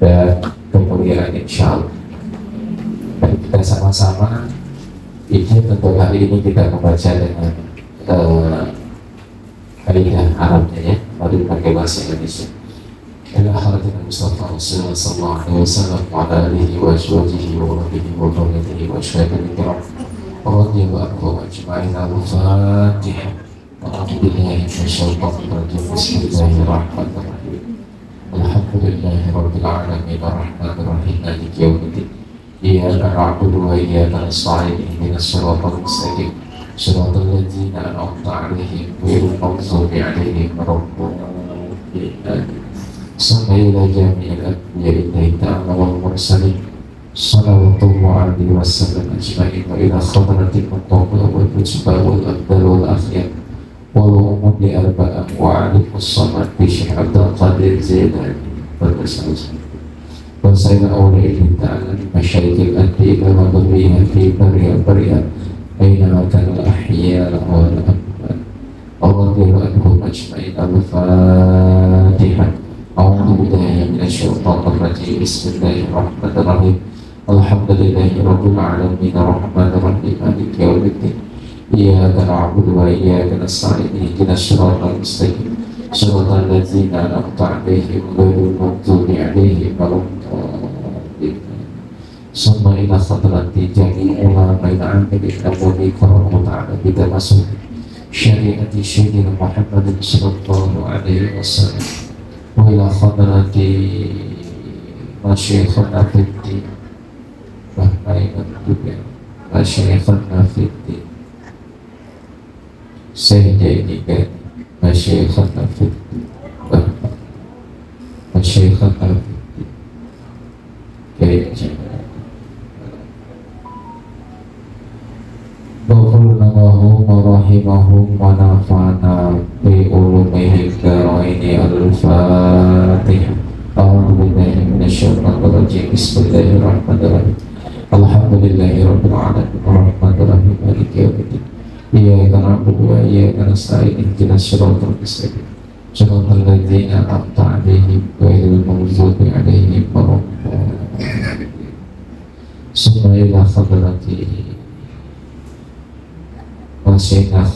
dan kemuliaan insya Allah. Dan kita sama-sama ini tentu hari ini kita membaca dengan kaidah Arabnya ya, baru pakai bahasa Indonesia. Ila hadirin Mustafa sallallahu alaihi wasallam wa ala alihi wa azwajihi wa rabbihi wa dhurriyyatihi wa ashabihi kiram radhiyallahu anhum ajma'in. Al-Fatihah. A'udzu billahi minasyaitonir rajim. Bismillahirrahmanirrahim. Alhamdulillahi rabbil alamin arrahmanir rahim maliki yaumiddin. Iyyaka na'budu wa iyyaka nasta'in ihdinas siratal mustaqim siratal ladzina an'amta 'alaihim ghairil maghdubi 'alaihim waladdallin. Samailah jami'il anbiya'i ta'ala wal mursalin salawatullah alaihi wasallam ajma'in wa ila khadratil muntaqal wal mujba wal abdal wal akhyar wal umudi arba'ah wa alikus samad bi Syekh Abdul Qadir Zailani wal Basri wa sayyidina awliya'i ta'ala masyayikhil anbiya wa dhurriyyah fi bariya aina kana al-ahya wal amwat Allahu anhum ajma'in. Al-Fatihah. A'udzu billahi minasyaitonir rajim. Bismillahirrahmanirrahim. Alhamdulillahirabbil alamin arrahmanir rahim maliki yaumiddin. Iyyaka na'budu wa iyyaka nasta'in ihdinas siratal mustaqim siratal ladzina an'amta 'alaihim ghairil maghdubi 'alaihim waladdallin. Summa ila khadrati jami'il ulama'i amilin nawawi qarahu ta'ala bidamasul syariati sayyidina Muhammadin sallallahu alaihi wasallam wa ila khadrati masyayikhana fiddin bahmainan juga masyayikhana fiddin Sayyidi kan masyayikhana fiddin masyayikhana fiddin kayaknya Allahumma warahimahum wa nafa'ana bi ulumihim daraini. Al-Fatihah. A'udzu billahi minasyaitonir rajim. Bismillahirrahmanirrahim. Alhamdulillahirabbil alamin arrahmanir rahim maliki yaumiddin. Iyyaka na'budu wa iyyaka nasta'in ihdinas siratal mustaqim siratal ladzina an'amta 'alaihim ghairil maghdubi 'alaihim waladdallin. Summa ila khadrati Masyaykhna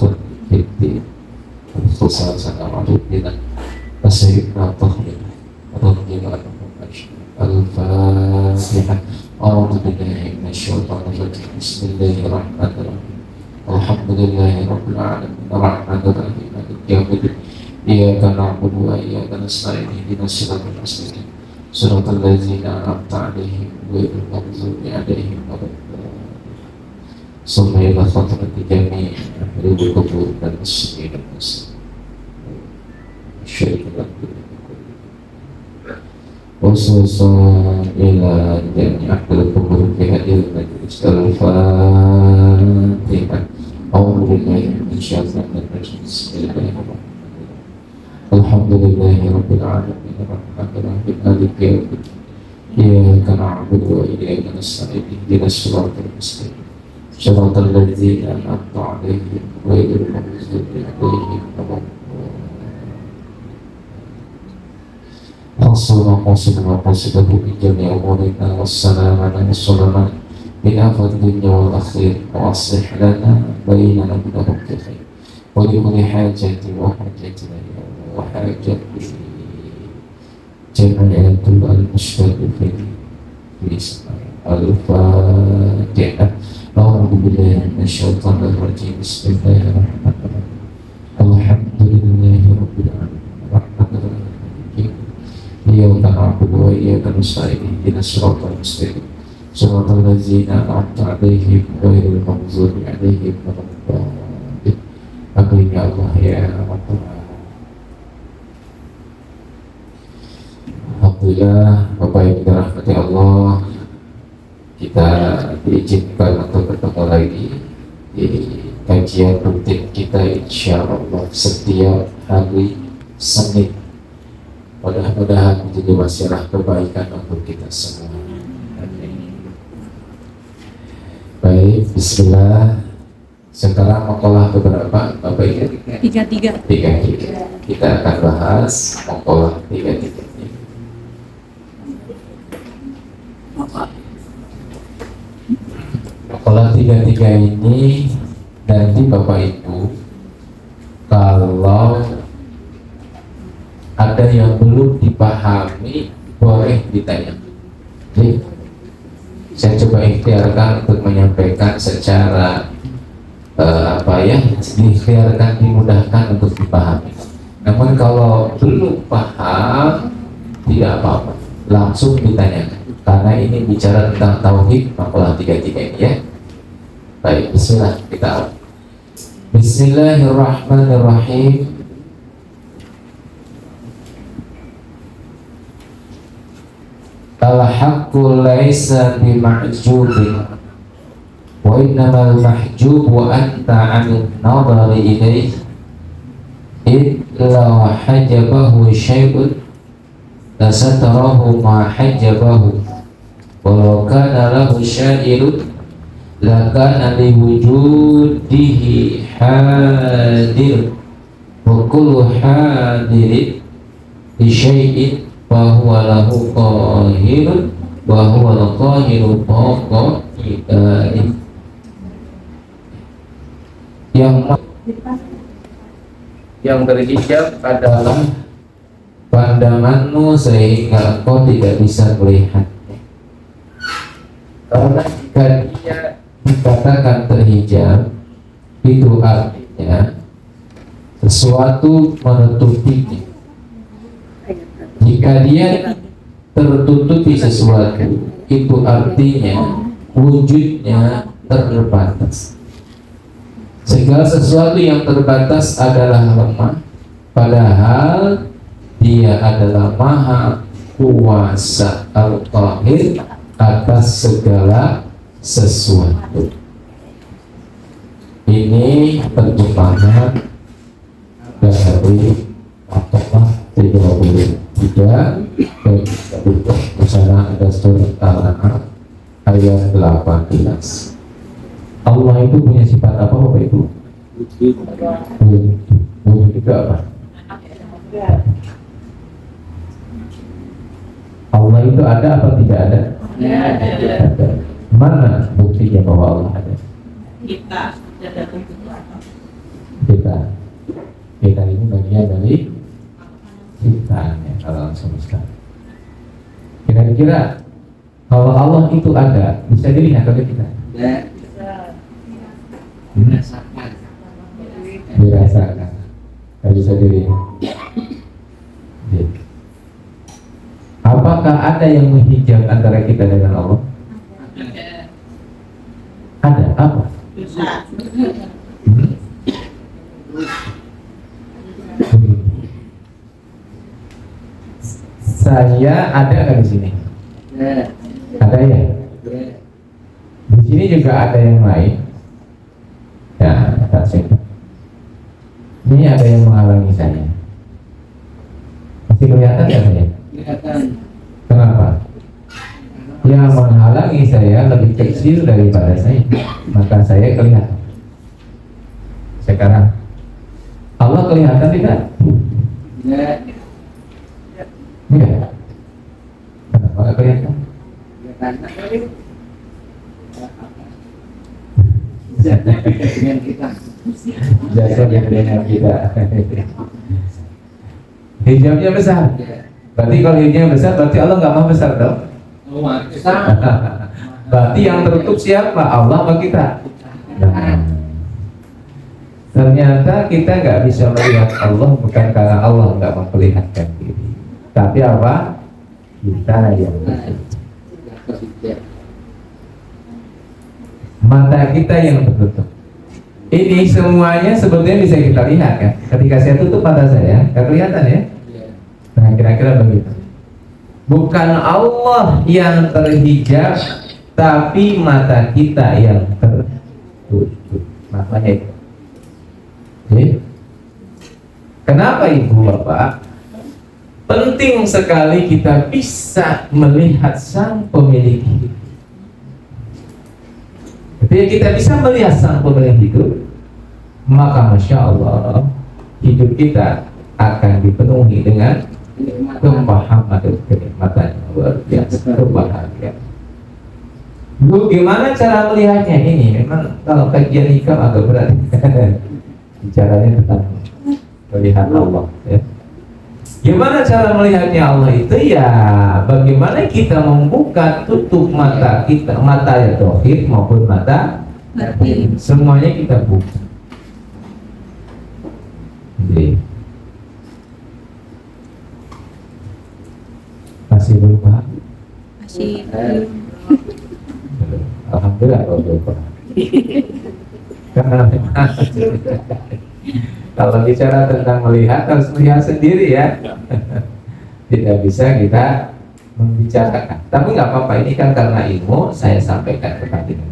fiddin khususan al-Madinah Sayyidina Tahir radhiyallahu anhu ajma'in. Al-Fatihah. A'udzu billahi minasyaitonir rajim. Bismillahirrahmanirrahim. Alhamdulillahirabbil alamin arrahmanir rahim maliki yaumiddin. Iyyaka na'budu wa iyyaka nasta'in ihdinas siratal mustaqim siratal ladzina an'amta 'alaihim ghairil maghdubi 'alaihim waladdallin. Summa ila khadrati jami'i ahli al-qubur dan muslimin dan muslimat syaikhul khususan ila jami'i ahli al-qubur fi hadil majlis. Al-Fatihah. A'udzu billahi minasyaitonir rajim. Bismillahirrahmanirrahim. Alhamdulillahirabbil alamin arrahmanir rahim maliki yaumiddin. Iyyaka na'budu wa iyyaka nasta'in ihdinas siratal mustaqim siratal ladzina an'amta 'alaihim ghairil maghdubi 'alaihim waladdallin. Assalamu alaikum min jami'i umurina wassalamana wassalamana min afati dunya wal akhir wa aslih lana bainana minahum bi khair wa li kulli hajatin wa hajatina wa hajati jami'atul al-musyrifin fi Al-Fatihah. A'udzu billahi minasyaitonir rajim. Bismillahirrahmanirrahim. Alhamdulillahirabbil alamin arrahmanir rahim. Iyyaka na'budu wa iyyaka nasta'in ihdinas siratal mustaqim siratal ladzina an'amta 'alaihim ghairil maghdubi 'alaihim waladdallin. Amin ya Allah ya Rabbal alamin. Alhamdulillah, Bapak yang dirahmati Allah, kita diizinkan untuk bertemu lagi di kajian rutin kita insya Allah setiap hari Senin. Mudah-mudahan menjadi wasilah kebaikan untuk kita semua. Amin. Baik, bismillah. Sekarang makalah beberapa Bapak Ibu. 33. Kita akan bahas makalah 33. Kalau tiga-tiga ini nanti Bapak Ibu, kalau ada yang belum dipahami boleh ditanya. Jadi saya coba ikhtiarkan untuk menyampaikan secara diikhtiarkan, dimudahkan untuk dipahami. Namun kalau belum paham tidak apa-apa, langsung ditanyakan. Karena ini bicara tentang tauhid, maka tiga-tiga ini ya. Baik, bismillah kita. Bismillahirrahmanirrahim. Al-haqqu laisa bima'jubin wa innamal mahjubu anta 'anil nadari ilayhi illa hajabahu syai'un la satarahu ma hajabahu walau kana lahu sya'irun la kana liwujudihi hadir wa kullu hadirin li syai'in wa huwa lahu qahirun wa huwa al-qahiru fawqa ibadihi. Yang berhijab adalah pandanganmu sehingga engkau tidak bisa melihatnya. Karena jika dia dikatakan terhijab, itu artinya sesuatu menutupinya. Jika dia tertutupi sesuatu, itu artinya wujudnya terbatas. Segala sesuatu yang terbatas adalah lemah, padahal dia adalah maha kuasa al-qahir atas segala sesuatu. Ini terjemahan dari Al-Fatihah 33 di sana ada surat Al-An'am ayat 18. Allah itu punya sifat apa Bapak Ibu? Wujud itu apa? Allah itu ada apa tidak ada? Ada. Mana buktinya bahwa Allah ada? Kita ini bagian dari ciptaannya alam semesta. Kira-kira kalau Allah itu ada, bisa dilihat oleh kita? Dirasakan. Tidak bisa dilihat. Apakah ada yang menghijab antara kita dengan Allah? Ada. Apa? Saya ada nggak di sini? Ada ya? Di sini juga ada yang lain. Ya, tak sih. Ini ada yang menghalangi saya. Masih kelihatan nggak saya? Kelihatan. Kenapa? Yang menghalangi saya lebih kecil daripada saya, maka saya kelihatan. Sekarang Allah kelihatan tidak? Tidak. Kenapa nggak kelihatan? Dengan kita. Jasad yang dengan kita. Hijabnya besar. Berarti kalau hijabnya besar, berarti Allah nggak mau besar dong? Berarti yang tertutup siapa? Allah apa kita? Nah, ternyata kita nggak bisa melihat Allah bukan karena Allah nggak memperlihatkan diri, tapi apa? Kita yang mata kita yang tertutup. Ini semuanya sebetulnya bisa kita lihat kan? Ketika saya tutup mata saya, nggak kelihatan ya? Nah, kira-kira begitu. Bukan Allah yang terhijab, tapi mata kita yang tertutup. Makanya itu. Jadi, kenapa Ibu Bapak penting sekali kita bisa melihat Sang Pemilik hidup? Ketika kita bisa melihat Sang Pemilik hidup, maka Masya Allah hidup kita akan dipenuhi dengan kepahaman dan kenikmatan luar biasa, kebahagiaan. Bu, gimana cara melihatnya ini? Memang kalau kajian hikam agak berat. Bicaranya tentang melihat Allah. Ya. Gimana cara melihatnya Allah itu ya? Bagaimana kita membuka tutup mata kita, mata ya tauhid maupun mata batin. Semuanya kita buka. Jadi, masih belum paham? Masih. Alhamdulillah kalau belum paham. Karena kalau bicara tentang melihat harus melihat sendiri ya. Tidak bisa kita membicarakan. Tapi nggak apa-apa, ini kan karena ilmu saya sampaikan kepada kita.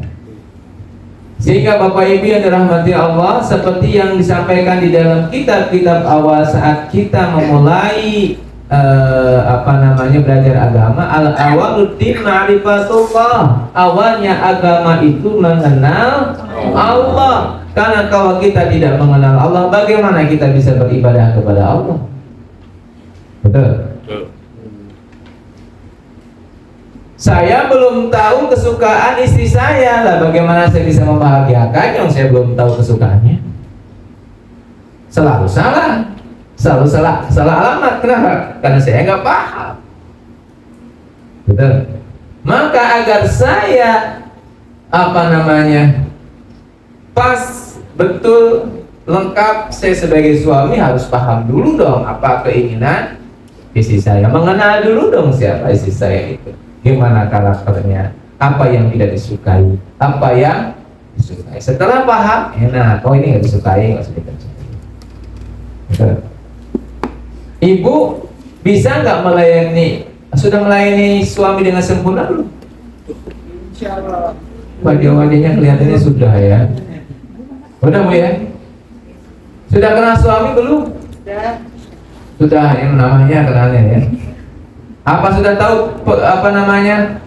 Sehingga Bapak Ibu yang dirahmati Allah, seperti yang disampaikan di dalam kitab-kitab awal saat kita memulai belajar agama, al-awaluddin ma'rifatullah. Awalnya agama itu mengenal Allah. Karena kalau kita tidak mengenal Allah, bagaimana kita bisa beribadah kepada Allah? Betul? Saya belum tahu kesukaan istri saya lah, bagaimana saya bisa membahagiakan yang saya belum tahu kesukaannya? Selalu salah. Selalu salah alamat. Kenapa? Karena saya nggak paham. Betul. Maka agar saya pas betul lengkap, saya sebagai suami harus paham dulu dong apa keinginan istri saya, mengenal dulu dong siapa istri saya itu, gimana karakternya, apa yang tidak disukai, apa yang disukai. Setelah paham, enak. Oh ini nggak disukai, nggak usah dikerjain. Betul. Ibu bisa nggak sudah melayani suami dengan sempurna belum? Insyaallah. Wajah-wajahnya kelihatannya sudah ya. Udah Bu ya? Sudah kenal suami belum? Sudah yang namanya kenalnya ya. Apa sudah tahu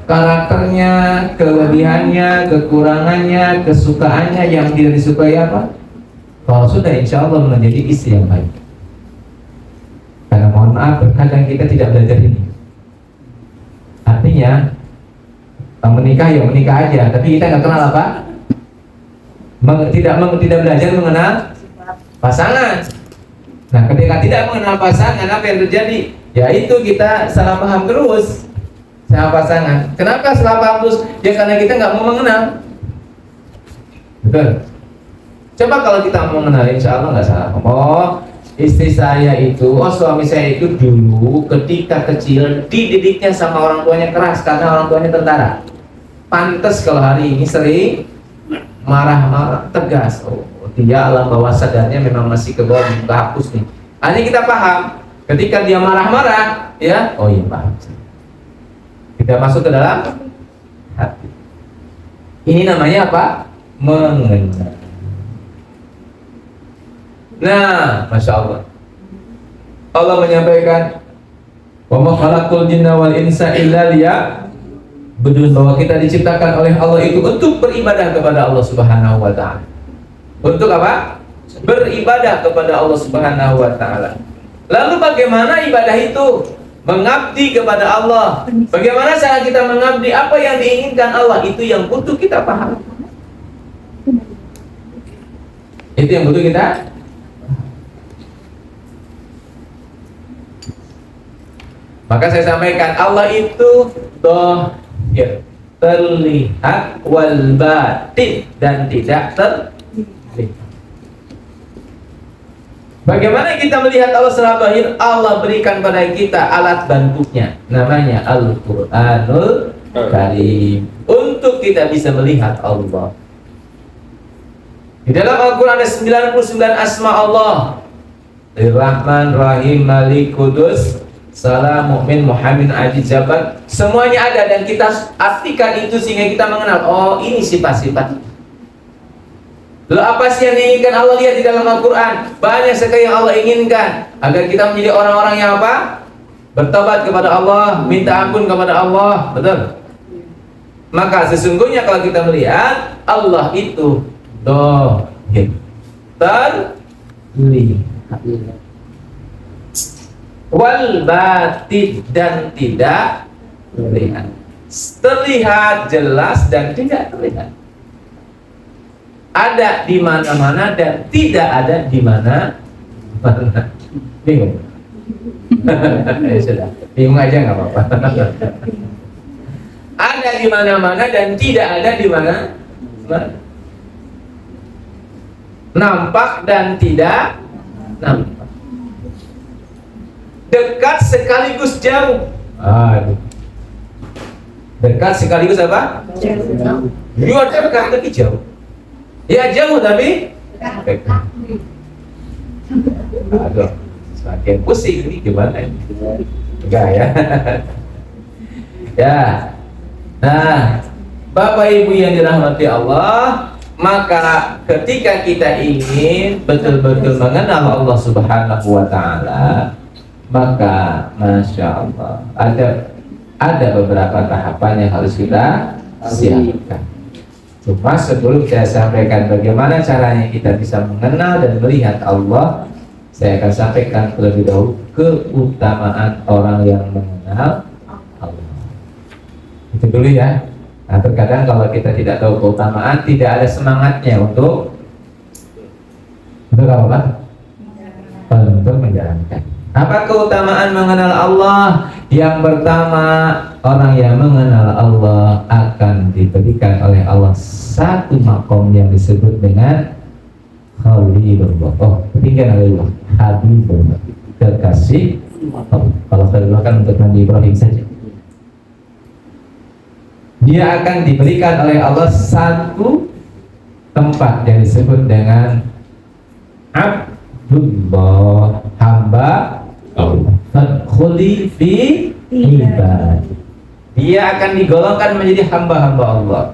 karakternya, kelebihannya, kekurangannya, kesukaannya, yang tidak disukai apa? Kalau sudah, insya Allah menjadi istri yang baik. Karena mohon maaf, kadang kita tidak belajar ini. Artinya menikah ya menikah aja, tapi kita nggak kenal apa? Tidak belajar mengenal pasangan. Nah, ketika tidak mengenal pasangan, apa yang terjadi? Yaitu kita salah paham terus sama pasangan. Kenapa salah paham terus? Ya karena kita nggak mau mengenal. Betul. Coba kalau kita mau mengenal, insya Allah nggak salah. Oh, istri saya itu, suami saya itu dulu ketika kecil dididiknya sama orang tuanya keras karena orang tuanya tentara. Pantes kalau hari ini sering marah-marah, tegas. Oh, dia alam bawah sadarnya memang masih ke bawah, hapus nih. Hanya kita paham, ketika dia marah-marah, ya, oh iya paham. Kita masuk ke dalam hati. Ini namanya apa? Mengenal. Nah, Masya Allah, Allah menyampaikan, wa ma khalaqul jinna wal insa illa liya'budun, bahwa kita diciptakan oleh Allah itu untuk beribadah kepada Allah Subhanahu wa taala. Untuk apa? Beribadah kepada Allah Subhanahu wa taala. Lalu bagaimana ibadah itu? Mengabdi kepada Allah. Bagaimana cara kita mengabdi? Apa yang diinginkan Allah? Itu yang butuh kita paham. Itu yang butuh kita. Maka saya sampaikan, Allah itu dhahir, terlihat, wal batin, dan tidak terlihat. Bagaimana kita melihat Allah secara zahir? Allah berikan pada kita alat bantunya, namanya Al-Quranul Karim, untuk kita bisa melihat Allah. Di dalam Al-Quran ada 99 asma Allah. Ar-Rahman, Rahim, Malik, Kudus, Salam, Mukmin, Muhammad, Aziz, Jabbar, semuanya ada, dan kita artikan itu sehingga kita mengenal, oh ini sifat-sifat. Lalu apa sih yang diinginkan Allah? Lihat di dalam Al-Quran, banyak sekali yang Allah inginkan agar kita menjadi orang-orang yang apa? Bertobat kepada Allah, minta ampun kepada Allah. Betul? Maka sesungguhnya kalau kita melihat Allah itu dhahir, terlihat, wal batin, dan tidak terlihat. terlihat jelas dan tidak terlihat. Ada di mana-mana dan tidak ada di mana-mana. Bingung? Ya sudah, bingung aja nggak apa-apa. Ada di mana-mana dan tidak ada di mana-mana. Nampak dan tidak nampak. Dekat sekaligus jauh. Aduh. Dekat sekaligus apa? Jauh. Dia dekat tapi jauh. Ya jauh tapi dekat. Aduh, semakin pusing ini gimana ini? Enggak ya? Ya. Nah, Bapak Ibu yang dirahmati Allah, maka ketika kita ingin betul-betul mengenal Allah Subhanahu wa Ta'ala, maka Masya Allah ada beberapa tahapan yang harus kita siapkan. Cuma sebelum saya sampaikan bagaimana caranya kita bisa mengenal dan melihat Allah, saya akan sampaikan terlebih dahulu keutamaan orang yang mengenal Allah. Itu dulu ya. Nah, terkadang kalau kita tidak tahu keutamaan, tidak ada semangatnya untuk apa? Untuk menjalankan. Apa keutamaan mengenal Allah? Yang pertama, orang yang mengenal Allah akan diberikan oleh Allah satu makom yang disebut dengan Khalilullah. Oh, tinggal Allah, Habibullah, kekasih. Kalau Khalilullah kan untuk Nabi Ibrahim saja. Dia akan diberikan oleh Allah satu tempat yang disebut dengan Abdullah, hamba Allah. Fadkhuli fi ibad. Dia akan digolongkan menjadi hamba-hamba Allah.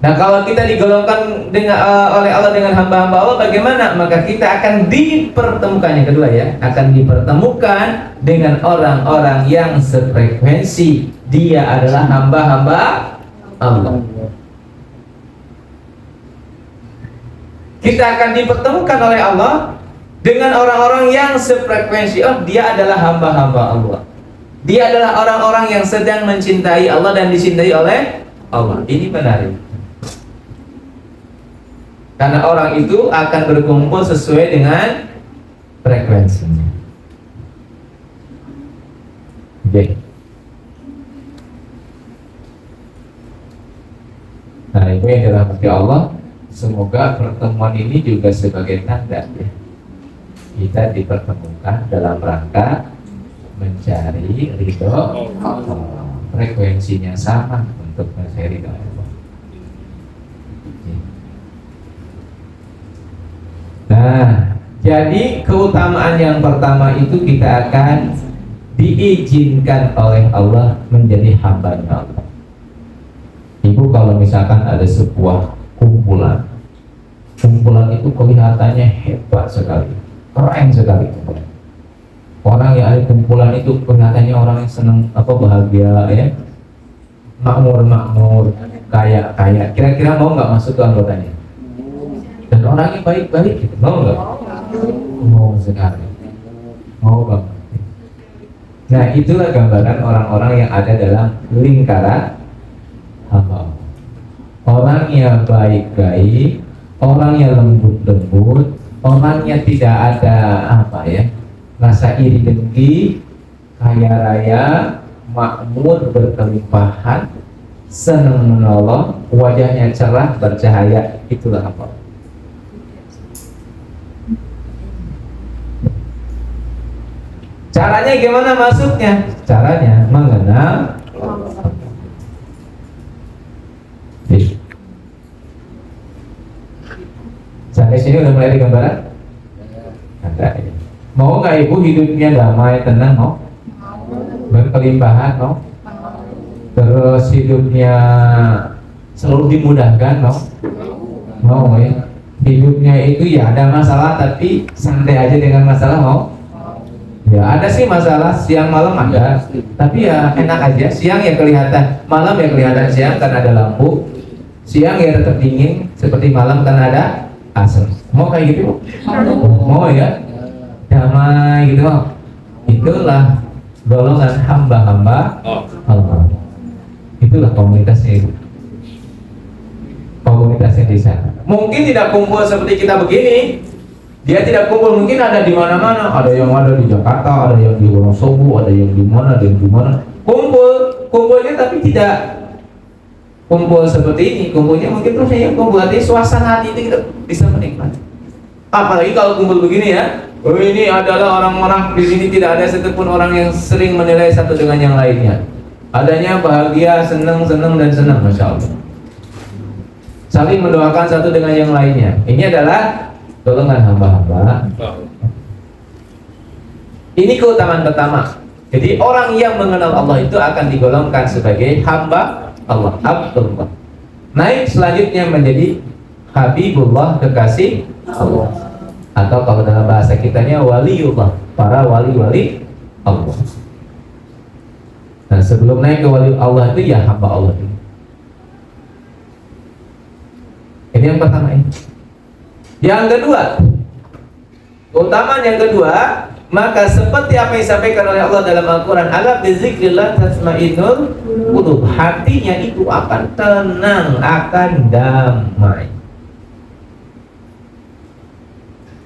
Nah, kalau kita digolongkan dengan oleh Allah dengan hamba-hamba Allah, bagaimana? Maka kita akan dipertemukan, yang kedua ya, akan dipertemukan dengan orang-orang yang sefrekuensi. Dia adalah hamba-hamba Allah. Kita akan dipertemukan oleh Allah dengan orang-orang yang sefrekuensi. Oh, dia adalah hamba-hamba Allah. Dia adalah orang-orang yang sedang mencintai Allah dan dicintai oleh Allah. Ini menarik. Karena orang itu akan berkumpul sesuai dengan frekuensinya. Oke. Nah, itu yang dirahmati Allah. Semoga pertemuan ini juga sebagai tanda ya, kita dipertemukan dalam rangka mencari ridho Allah. Frekuensinya sama untuk mencari ridho Allah. Nah, jadi keutamaan yang pertama itu kita akan diizinkan oleh Allah menjadi hamba-Nya Allah. Ibu, kalau misalkan ada sebuah kumpulan itu kelihatannya hebat sekali, keren sekali. Orang yang ada kumpulan itu kelihatannya orang yang senang, bahagia ya, makmur, kaya. Kira-kira mau nggak masuk ke anggotanya? Dan orangnya baik-baik gitu, mau nggak? Mau sekali, mau banget. Nah, itulah gambaran orang-orang yang ada dalam lingkaran hamba. Orang yang baik-baik, orang yang lembut-lembut, orang yang tidak ada rasa iri dengki, kaya raya, makmur, berkelimpahan, senang menolong, wajahnya cerah, bercahaya. Itulah apa? Caranya gimana masuknya? Caranya mengenal Allah. Sampai sini udah mulai gambaran? Ada ya. Mau nggak ibu hidupnya damai, tenang? Mau? Berkelimpahan? Mau? Terus hidupnya selalu dimudahkan? Mau? Mau ya. Hidupnya itu ya ada masalah tapi santai aja dengan masalah. Mau? Ya ada sih masalah siang malam ada, tapi ya enak aja. Siang ya kelihatan, malam ya kelihatan. Siang kan ada lampu, siang ya tetap dingin seperti malam kan ada asap. Mau kayak gitu? Mau ya, damai gitu. Itulah golongan hamba-hamba Allah. Itulah komunitasnya itu. Komunitasnya di sana. Mungkin tidak kumpul seperti kita begini. Dia tidak kumpul, mungkin ada di mana-mana. Ada yang ada di Jakarta, ada yang di Wonosobo, ada yang di mana, ada yang di mana. Kumpulnya tapi tidak kumpul seperti ini. Kumpulnya mungkin terus yang kumpul hati, suasana hati itu kita bisa menikmati. Apalagi kalau kumpul begini ya. Oh, ini adalah orang-orang di sini tidak ada satupun orang yang sering menilai satu dengan yang lainnya. Adanya bahagia, senang, dan senang, masya Allah. Saling mendoakan satu dengan yang lainnya. Ini adalah golongan hamba-hamba. Ini keutamaan pertama. Jadi orang yang mengenal Allah itu akan digolongkan sebagai hamba Allah, Abdullah. Naik selanjutnya menjadi Habibullah, kekasih Allah. Atau kalau dalam bahasa kitanya waliullah, para wali-wali Allah. Nah, sebelum naik ke wali Allah itu ya hamba Allah ini. Ini yang pertama ini. Yang kedua, keutamaan yang kedua, maka seperti apa yang disampaikan oleh Allah dalam Al-Quran, ala bizikrillah tasma'innul qulub, hatinya itu akan tenang, akan damai,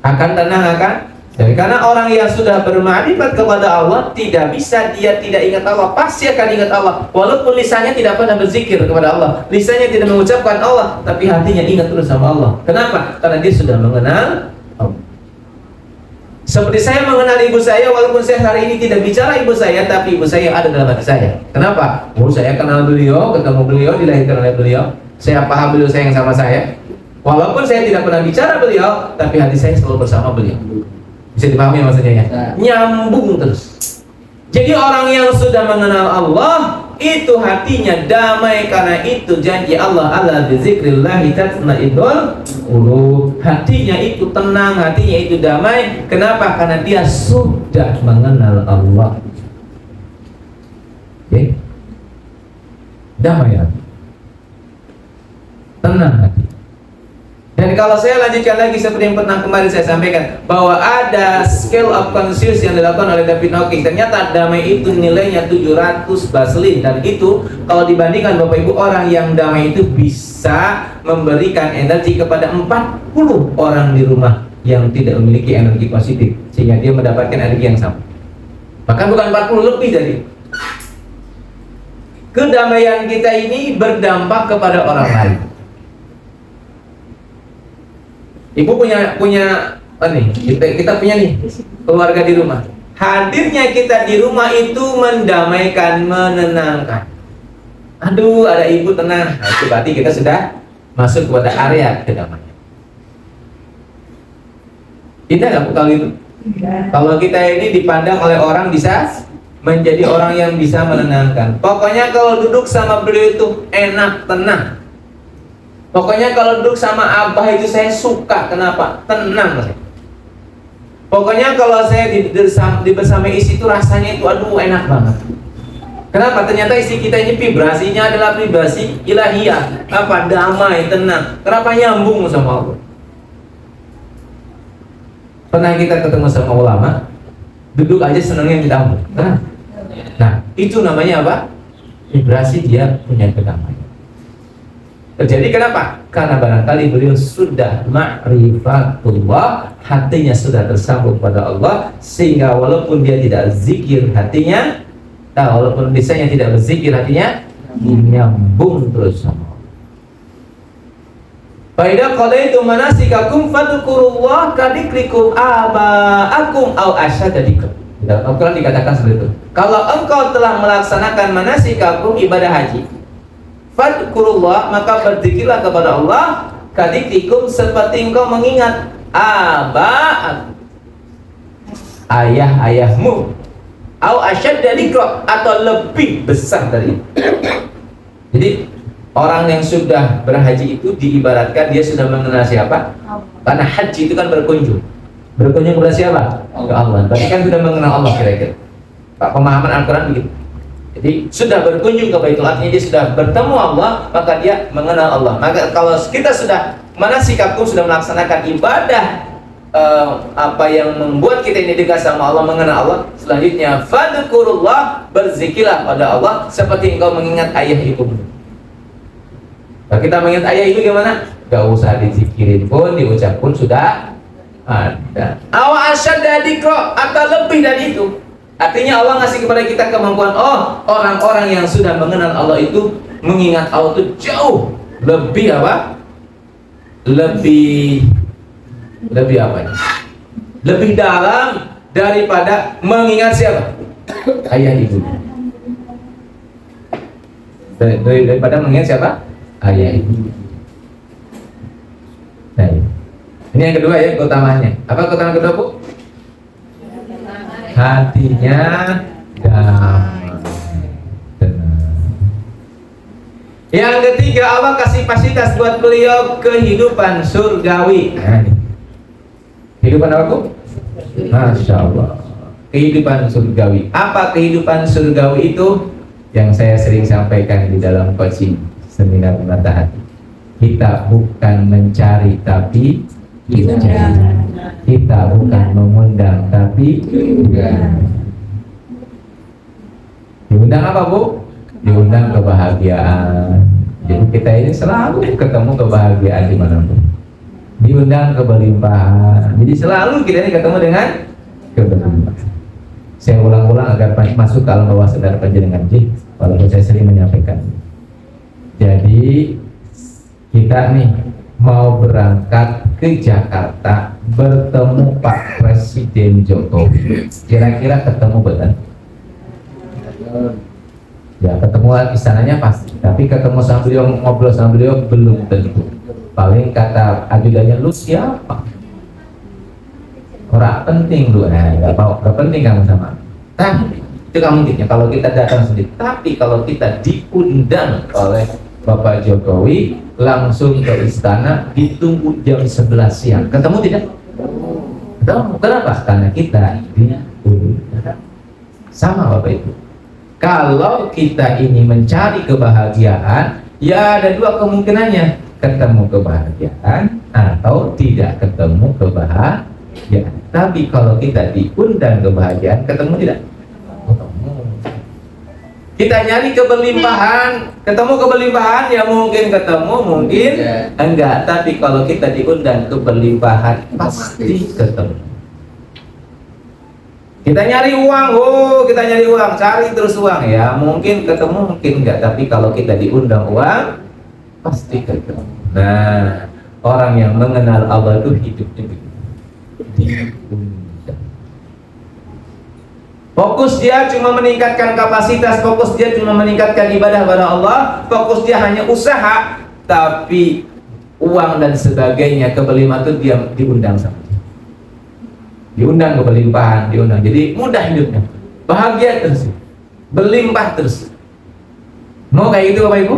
akan tenang, akan. Jadi karena orang yang sudah bermakrifat kepada Allah, tidak bisa dia tidak ingat Allah, pasti akan ingat Allah. Walaupun lisannya tidak pernah berzikir kepada Allah, lisannya tidak mengucapkan Allah, tapi hatinya ingat terus sama Allah. Kenapa? Karena dia sudah mengenal Allah. Seperti saya mengenal ibu saya, walaupun saya hari ini tidak bicara ibu saya, tapi ibu saya ada dalam hati saya. Kenapa? Oh, saya kenal beliau, ketemu beliau, dilahirkan oleh beliau. Saya paham beliau sayang sama saya. Walaupun saya tidak pernah bicara beliau, tapi hati saya selalu bersama beliau. Bisa dipahami maksudnya ya? Nyambung terus. Jadi orang yang sudah mengenal Allah, itu hatinya damai, karena itu janji Allah, ala bizikrillahi tatma'innul qulub. Hatinya itu tenang, hatinya itu damai. Kenapa? Karena dia sudah mengenal Allah. Oke? Damai hati, tenang hati. Dan kalau saya lanjutkan lagi seperti yang pernah kemarin saya sampaikan, bahwa ada scale of conscious yang dilakukan oleh David Hawking. Ternyata damai itu nilainya 700 baselin. Dan itu kalau dibandingkan Bapak Ibu, orang yang damai itu bisa memberikan energi kepada 40 orang di rumah yang tidak memiliki energi positif, sehingga dia mendapatkan energi yang sama. Bahkan bukan 40, lebih dari. Kedamaian kita ini berdampak kepada orang lain. Ibu punya nih, kita punya nih keluarga di rumah. Hadirnya kita di rumah itu mendamaikan, menenangkan. Aduh, ada ibu tenang. Nah, itu berarti kita sudah masuk kepada area kedamaian. Indah nggak Bu kalau itu? Kalau kita ini dipandang oleh orang bisa menjadi orang yang bisa menenangkan. Pokoknya kalau duduk sama beliau itu enak, tenang. Pokoknya kalau duduk sama abah itu saya suka. Kenapa? Tenang saya. Pokoknya kalau saya bersama istri itu rasanya itu aduh enak banget. Kenapa? Ternyata istri kita ini vibrasinya adalah vibrasi ilahiyah. Apa? Damai, tenang. Kenapa? Nyambung sama Allah. Pernah kita ketemu sama ulama, duduk aja senangnya minta ampun. Nah, itu namanya apa? Vibrasi dia punya kedamaian. Terjadi kenapa? Karena barangkali beliau sudah ma'rifatullah, hatinya sudah tersambung pada Allah, sehingga walaupun dia tidak zikir hatinya, walaupun lisannya tidak berzikir hatinya, nyambung terus sama Allah. Faidah qadaitum manasikakum fadhkurullah kadikrikum aba'akum aw asyadadikum. Dalam Al-Quran dikatakan seperti itu. Kalau engkau telah melaksanakan manasikakum, ibadah haji, fadhkurullah, maka berzikirlah kepada Allah kadikrikum, seperti engkau mengingat aba'akum, ayah-ayahmu, aw asyadadikra, atau lebih besar dari itu. Jadi orang yang sudah berhaji itu diibaratkan dia sudah mengenal siapa? Karena haji itu kan berkunjung. Berkunjung kepada siapa? Ke Allah. Berarti kan sudah mengenal Allah kira-kira. Pak, pemahaman Al-Quran begitu. Jadi sudah berkunjung ke Baitul, artinya dia sudah bertemu Allah, maka dia mengenal Allah. Maka kalau kita sudah manasikakum, sudah melaksanakan ibadah apa yang membuat kita ini dekat sama Allah, mengenal Allah. Selanjutnya, fadkurullah, berzikirlah pada Allah seperti engkau mengingat ayah ibumu. Nah, kita mengingat ayah ibu gimana? Gak usah dizikirin pun, diucap pun sudah ada. Awa asyadda dzikra, atau lebih dari itu. Artinya Allah ngasih kepada kita kemampuan. Oh, orang-orang yang sudah mengenal Allah itu mengingat Allah itu jauh lebih apa? Lebih apa ya? Lebih dalam daripada mengingat siapa? Ayah ibu. Daripada mengingat siapa? Ayah ibu. Nah, ini yang kedua ya, keutamaannya. Apa keutamaan kedua, Bu? Hatinya damai, tenang. Yang ketiga, Allah kasih fasilitas buat beliau kehidupan surgawi. Nah, ini. Kehidupan apa, Bu? Masya Allah. Kehidupan surgawi. Apa kehidupan surgawi itu? Yang saya sering sampaikan di dalam coaching seminar Menata Hati. Kita bukan mencari tapi dicari. Kita bukan mengundang tapi diundang apa, Bu? Diundang kebahagiaan. Jadi kita ini selalu ketemu kebahagiaan dimanapun. Diundang keberlimpahan. Jadi selalu kita ini ketemu dengan keberlimpahan. Saya ulang-ulang agar masuk ke alam bawah sadar panjenengan, walaupun saya sering menyampaikan. Jadi kita nih mau berangkat ke Jakarta bertemu Pak Presiden Jokowi. Kira-kira ketemu betul? Ya, ketemu istananya pasti. Tapi ketemu sama beliau, ngobrol sama beliau belum tentu. Paling kata ajudannya, lu siapa? Orang penting lu, gak penting kamu sama. Tapi itu kamu mungkinnya kalau kita datang sendiri. Tapi kalau kita diundang oleh Bapak Jokowi langsung ke istana, ditunggu jam 11 siang. Ketemu tidak? Ketemu. Kenapa? Karena kita diundang. Sama Bapak Ibu. Kalau kita ini mencari kebahagiaan, ya ada dua kemungkinannya. Ketemu kebahagiaan atau tidak ketemu kebahagiaan. Tapi kalau kita diundang kebahagiaan, ketemu tidak? Ketemu. Kita nyari keberlimpahan, ketemu keberlimpahan ya mungkin ketemu, mungkin enggak. Tapi kalau kita diundang keberlimpahan pasti ketemu. Kita nyari uang, kita nyari uang, cari terus uang ya mungkin ketemu, mungkin enggak. Tapi kalau kita diundang uang pasti ketemu. Nah, orang yang mengenal Allah itu hidupnya diundang. Fokus dia cuma meningkatkan kapasitas, fokus dia cuma meningkatkan ibadah kepada Allah, fokus dia hanya usaha, tapi uang dan sebagainya, keberlimpahan itu dia diundang sama dia. Diundang keberlimpahan, diundang. Jadi mudah hidupnya, bahagia terus, berlimpah terus. Mau kayak gitu Bapak Ibu?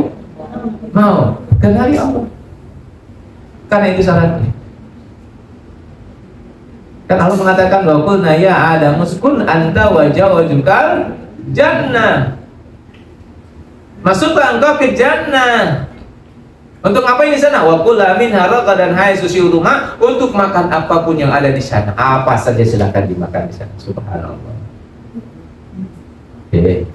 Mau. Kenali Allah. Karena itu syaratnya. Kan Allah mengatakan wa qulna ya Adam uskun anta wa zawjukal jannah. Masuklah engkau ke jannah. Untuk apa ini sana? Wa qula minha ragadan haitsu rumah, untuk makan apapun yang ada di sana. Apa saja silakan dimakan di sana. Subhanallah. Oke.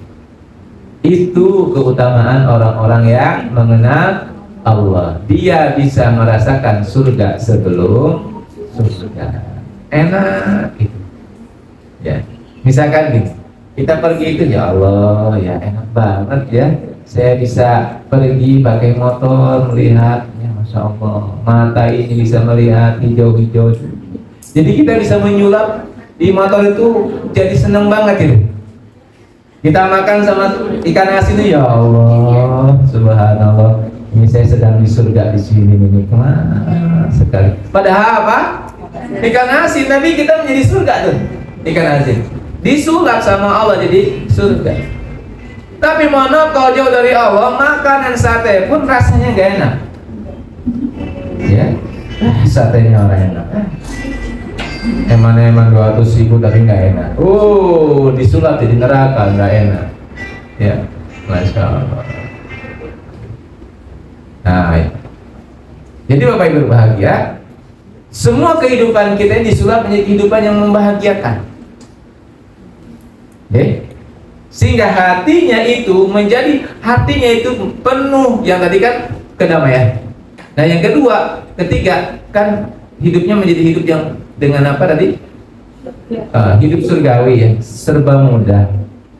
Itu keutamaan orang-orang yang mengenal Allah. Dia bisa merasakan surga sebelum surga. Enak gitu ya. Misalkan gitu, kita pergi itu ya Allah ya enak banget ya, saya bisa pergi pakai motor melihat ya Masya Allah, mata ini bisa melihat hijau-hijau. Jadi kita bisa menyulap di motor itu, jadi seneng banget gitu. Kita makan sama ikan asin itu ya Allah subhanallah, ini saya sedang di surga di sini, nikmat sekali. Padahal apa? Ikan asin, tapi kita menjadi surga tuh. Ikan asin disulap sama Allah jadi surga. Tapi mana kalau jauh dari Allah, makanan sate pun rasanya gak enak. Ya, satenya orang enak. Emang 200.000 tapi gak enak. Disulap jadi neraka, gak enak. Ya, Masya Allah. Nah, jadi Bapak Ibu berbahagia. Semua kehidupan kita ini disulap menjadi kehidupan yang membahagiakan. Sehingga hatinya itu penuh, yang tadi kan kedamaian. Nah yang kedua, ketiga kan hidupnya menjadi hidup yang dengan apa tadi? Hidup surgawi ya, serba mudah.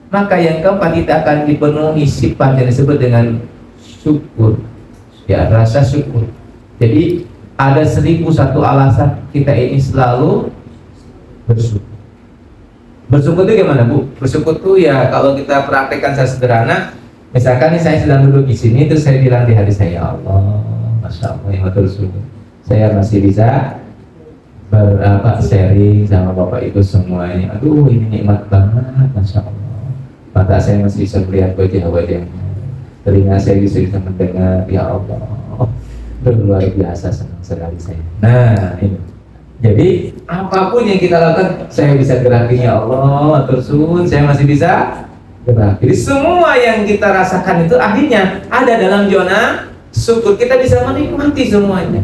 Maka yang keempat, kita akan dipenuhi sifat yang disebut dengan syukur, ya, rasa syukur. Jadi ada 1001 alasan kita ini selalu bersyukur. Bersyukur itu gimana, Bu? Bersyukur itu ya kalau kita praktekkan secara sederhana, misalkan nih saya sedang duduk di sini, terus saya bilang di hati saya, ya Allah, Masya Allah, yang bersyukur, saya masih bisa sharing sama Bapak Ibu semuanya. Aduh, ini nikmat banget, Masya Allah. Mata saya masih bisa melihat wajah-wajahnya, telinga saya bisa mendengar, ya Allah, luar biasa, senang sekali saya. Nah, ini. Jadi apapun yang kita lakukan, saya bisa gerakin, ya Allah, tersun, saya masih bisa gerak. Jadi semua yang kita rasakan itu akhirnya ada dalam zona syukur. Kita bisa menikmati semuanya,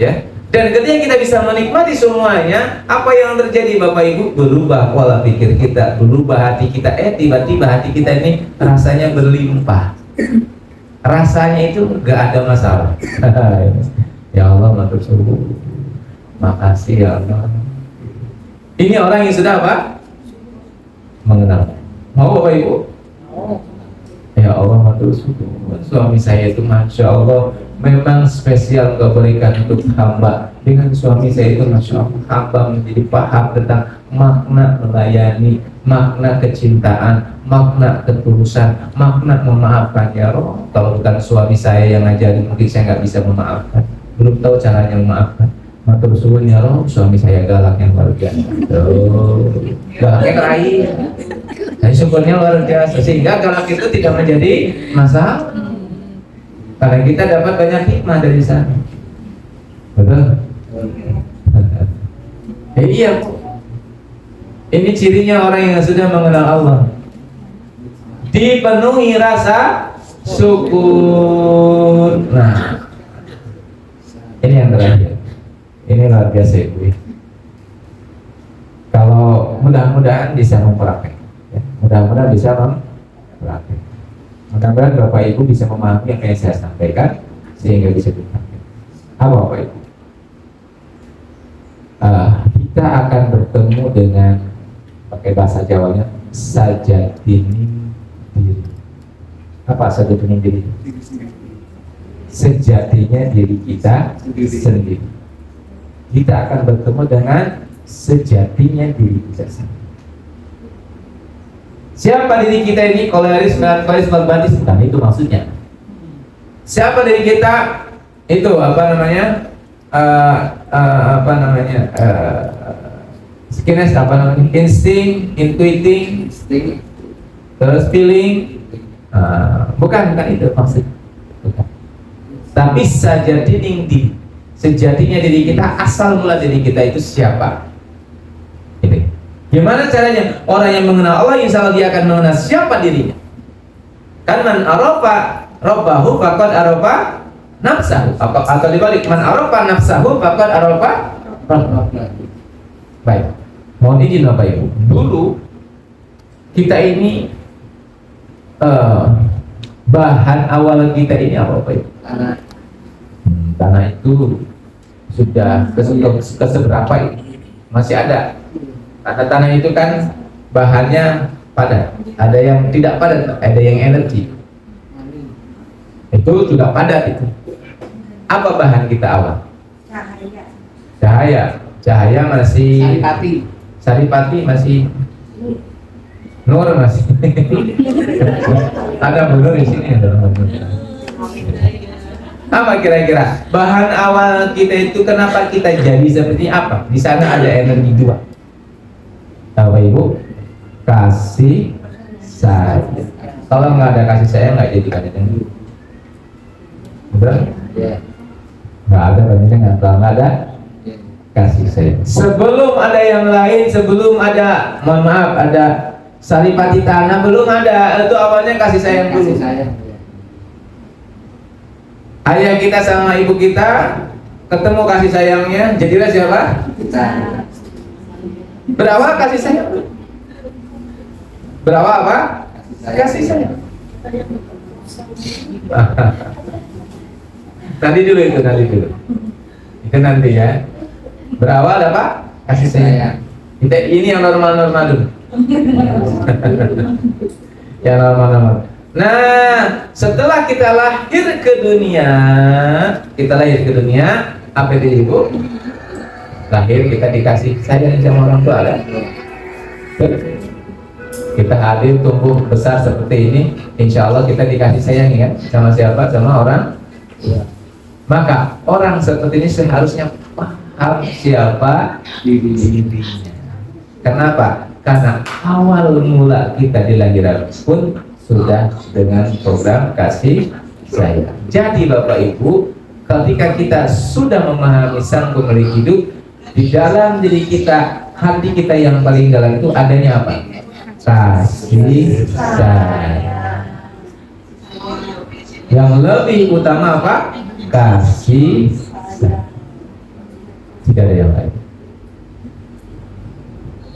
ya. Dan ketika kita bisa menikmati semuanya, apa yang terjadi Bapak Ibu? Berubah pola pikir kita, berubah hati kita. Tiba-tiba hati kita ini rasanya berlimpah. Rasanya itu gak ada masalah. Ya Allah, matur suwun. Makasih ya Allah. Ini orang yang sudah apa? Mengenal. Mau Bapak Ibu? Ya Allah, matur suwun. Suami saya itu Masya Allah memang spesial Engkau berikan untuk hamba. Dengan suami saya itu Masya Allah, hamba menjadi paham tentang makna melayani, makna kecintaan, makna ketulusan, makna memaafkan. Ya Allah, kalau bukan suami saya yang ngajarin, mungkin saya nggak bisa memaafkan, belum tahu caranya memaafkan. Matur suwun ya Allah, suami saya galak yang luar biasa. Galaknya terakhir. Dan syukurnya luar biasa, sehingga galak itu tidak menjadi masalah. Karena kita dapat banyak hikmah dari sana. Betul? Iya. Ini cirinya orang yang sudah mengenal Allah, dipenuhi rasa syukur. Nah, ini yang terakhir. Ini luar biasa Ibu. Kalau mudah-mudahan bisa mempraktek, ya. Mudah-mudahan bisa mempraktek. Mudah-mudahan Bapak Ibu bisa memahami apa yang saya sampaikan sehingga bisa dipraktek. Apa Bapak Ibu? Kita akan bertemu dengan, pakai bahasa Jawanya, sajatini diri. Apa sajatini diri? Sejatinya diri kita sendiri. Kita akan bertemu dengan sejatinya diri kita sendiri. Siapa diri kita ini? Koleris, melankolis, balbandis, bukan itu maksudnya. Siapa diri kita? Itu apa namanya? Skinnes, apa namanya? Insting, intuiting, terus feeling. Bukan itu maksudnya. Bukan. Tapi sajatinya diri. Sejatinya diri kita, asal mula diri kita itu siapa? Ini. Gimana caranya? Orang yang mengenal Allah, insya Allah dia akan mengenal siapa dirinya. Kan man arafa rabbahu faqad arafa nafsahu. Atau dibalik, man arafa nafsahu faqad arafa rabbahu. Baik. Mohon izin Bapak Ibu. Dulu kita ini bahan awal kita ini apa Bapak Ibu? Tanah itu sudah keseberapa ini? Masih ada. Karena tanah itu kan bahannya padat. Ada yang tidak padat, ada yang energi. Itu juga padat itu. Apa bahan kita awal? Cahaya masih saripati masih nur masih. Ada nur di sini. Apa kira-kira bahan awal kita itu, kenapa kita jadi seperti apa? Di sana ada energi dua. Bapak Ibu, kasih sayang. Kalau nggak ada kasih sayang, nggak jadi energi. Betul? Nggak ada dengan kalau nggak ada kasih sayang. Sebelum ada yang lain, sebelum ada, mohon maaf, ada saripati tanah, belum ada. Itu awalnya kasih sayang dulu. Ayah kita sama ibu kita ketemu kasih sayangnya, jadilah siapa? Kita. Berawal kasih sayang. Berawal apa? Kasih sayang. Nanti dulu itu, nanti dulu. Itu nanti ya. Berawal apa? Kasih sayang. Kita ini yang normal-normal dulu. Yang normal-normal. Nah, setelah kita lahir ke dunia, apa itu Ibu? Lahir kita dikasih sayang sama orang tua kan? Kita hadir tumbuh besar seperti ini, insya Allah kita dikasih sayang kan? Sama siapa? Sama orang tua. Maka orang seperti ini seharusnya paham siapa dirinya. Kenapa? Karena awal mula kita dilahirkan pun sudah dengan program kasih sayang. Jadi Bapak Ibu, ketika kita sudah memahami sang pemilik hidup, di dalam diri kita, hati kita yang paling dalam itu adanya apa? Kasih sayang. Yang lebih utama apa? Kasih sayang. Tidak ada yang lain.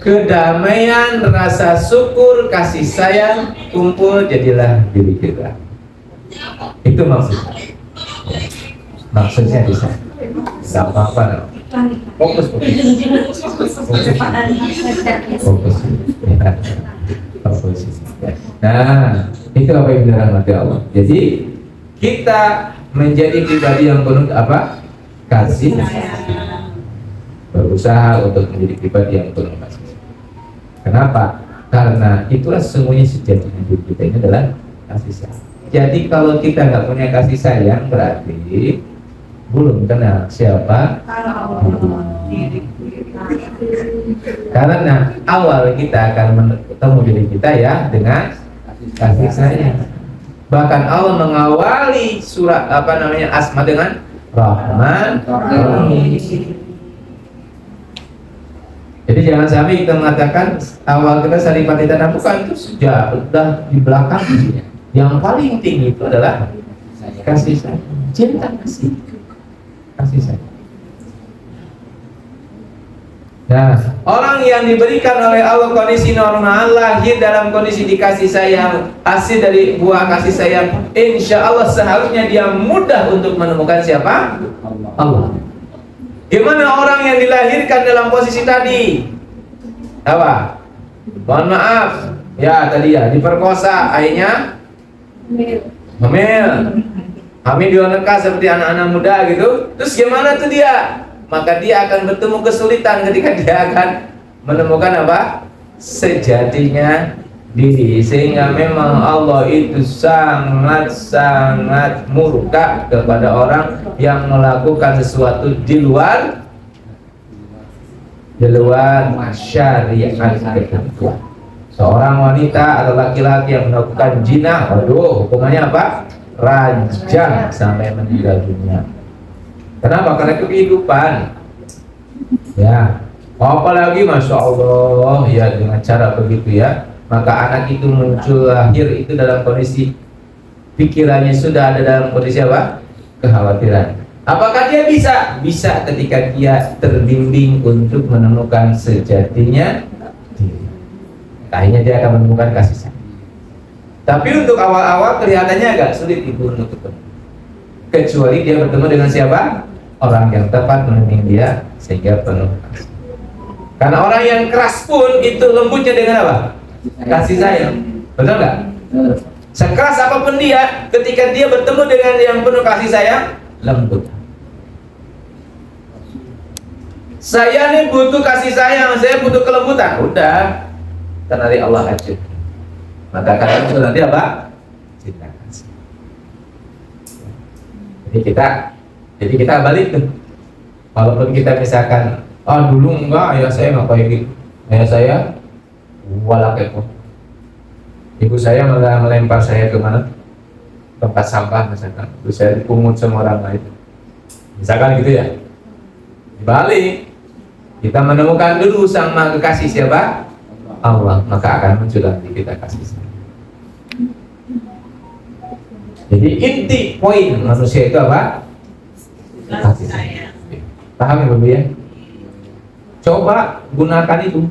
Kedamaian, rasa syukur, kasih sayang kumpul jadilah diri kita. Itu maksudnya. Maksudnya di sana. Gak apa-apa. Fokus. Nah, itu apa yang dirahmati Allah. Jadi kita menjadi pribadi yang penuh apa? Kasih. Berusaha untuk menjadi pribadi yang penuh kasih. Kenapa? Karena itulah sesungguhnya sejati hidup kita ini adalah kasih sayang. Jadi kalau kita nggak punya kasih sayang berarti belum kenal siapa karena awal kita akan ketemu diri kita ya dengan kasih sayang. Bahkan Allah mengawali surat Asma dengan Rahman Rahim. Jadi jangan sampai kita mengatakan awal kita saripati tanah, bukan, itu sudah di belakang. Yang paling tinggi itu adalah kasih sayang, cinta kasih sayang. Nah, orang yang diberikan oleh Allah kondisi normal, lahir dalam kondisi dikasih sayang, hasil dari buah kasih sayang, insya Allah seharusnya dia mudah untuk menemukan siapa? Allah. Gimana orang yang dilahirkan dalam posisi tadi? Apa? Mohon maaf, ya tadi ya diperkosa, akhirnya hamil di nikah seperti anak-anak muda gitu. Terus gimana tuh dia? Maka dia akan bertemu kesulitan ketika dia akan menemukan apa? Sejatinya diri. Sehingga memang Allah itu sangat murka kepada orang yang melakukan sesuatu di luar syariat ketentuan. Seorang wanita atau laki-laki yang melakukan zina, waduh, hukumannya apa? Rajam sampai meninggal dunia. Kenapa? Karena itu kehidupan. Ya, apalagi masya Allah ya dengan cara begitu ya. Maka anak itu muncul lahir itu dalam kondisi pikirannya sudah ada dalam kondisi apa? Kekhawatiran. Apakah dia bisa? Bisa ketika dia terbimbing untuk menemukan sejatinya. Akhirnya dia akan menemukan kasih sayang. Tapi untuk awal-awal kelihatannya agak sulit ibu untuk ketemu. Kecuali dia bertemu dengan siapa? Orang yang tepat membimbing dia sehingga penuh kasih. Karena orang yang keras pun itu lembutnya dengan apa? Kasih sayang. Betul nggak? Sekeras apapun dia, ketika dia bertemu dengan yang penuh kasih sayang, lembut. Saya nih butuh kasih sayang, saya butuh kelembutan. Udah, karena dari Allah aja. Maka kalian itu nanti apa? Cinta kasih. Jadi kita balik tuh. Walaupun kita misalkan, dulu enggak, ayah saya nggak kayak gitu. Ayah saya walakeko. Ibu saya malah melempar saya ke mana? Tempat sampah misalkan. Terus saya dipungut sama orang lain. Misalkan gitu ya. Dibalik, kita menemukan dulu sang Maha Kekasih siapa? Allah, maka akan muncul nanti kita kasih sayang. Jadi inti poin manusia itu apa? Kasih sayang. Paham ya Bapak ya? Coba gunakan itu.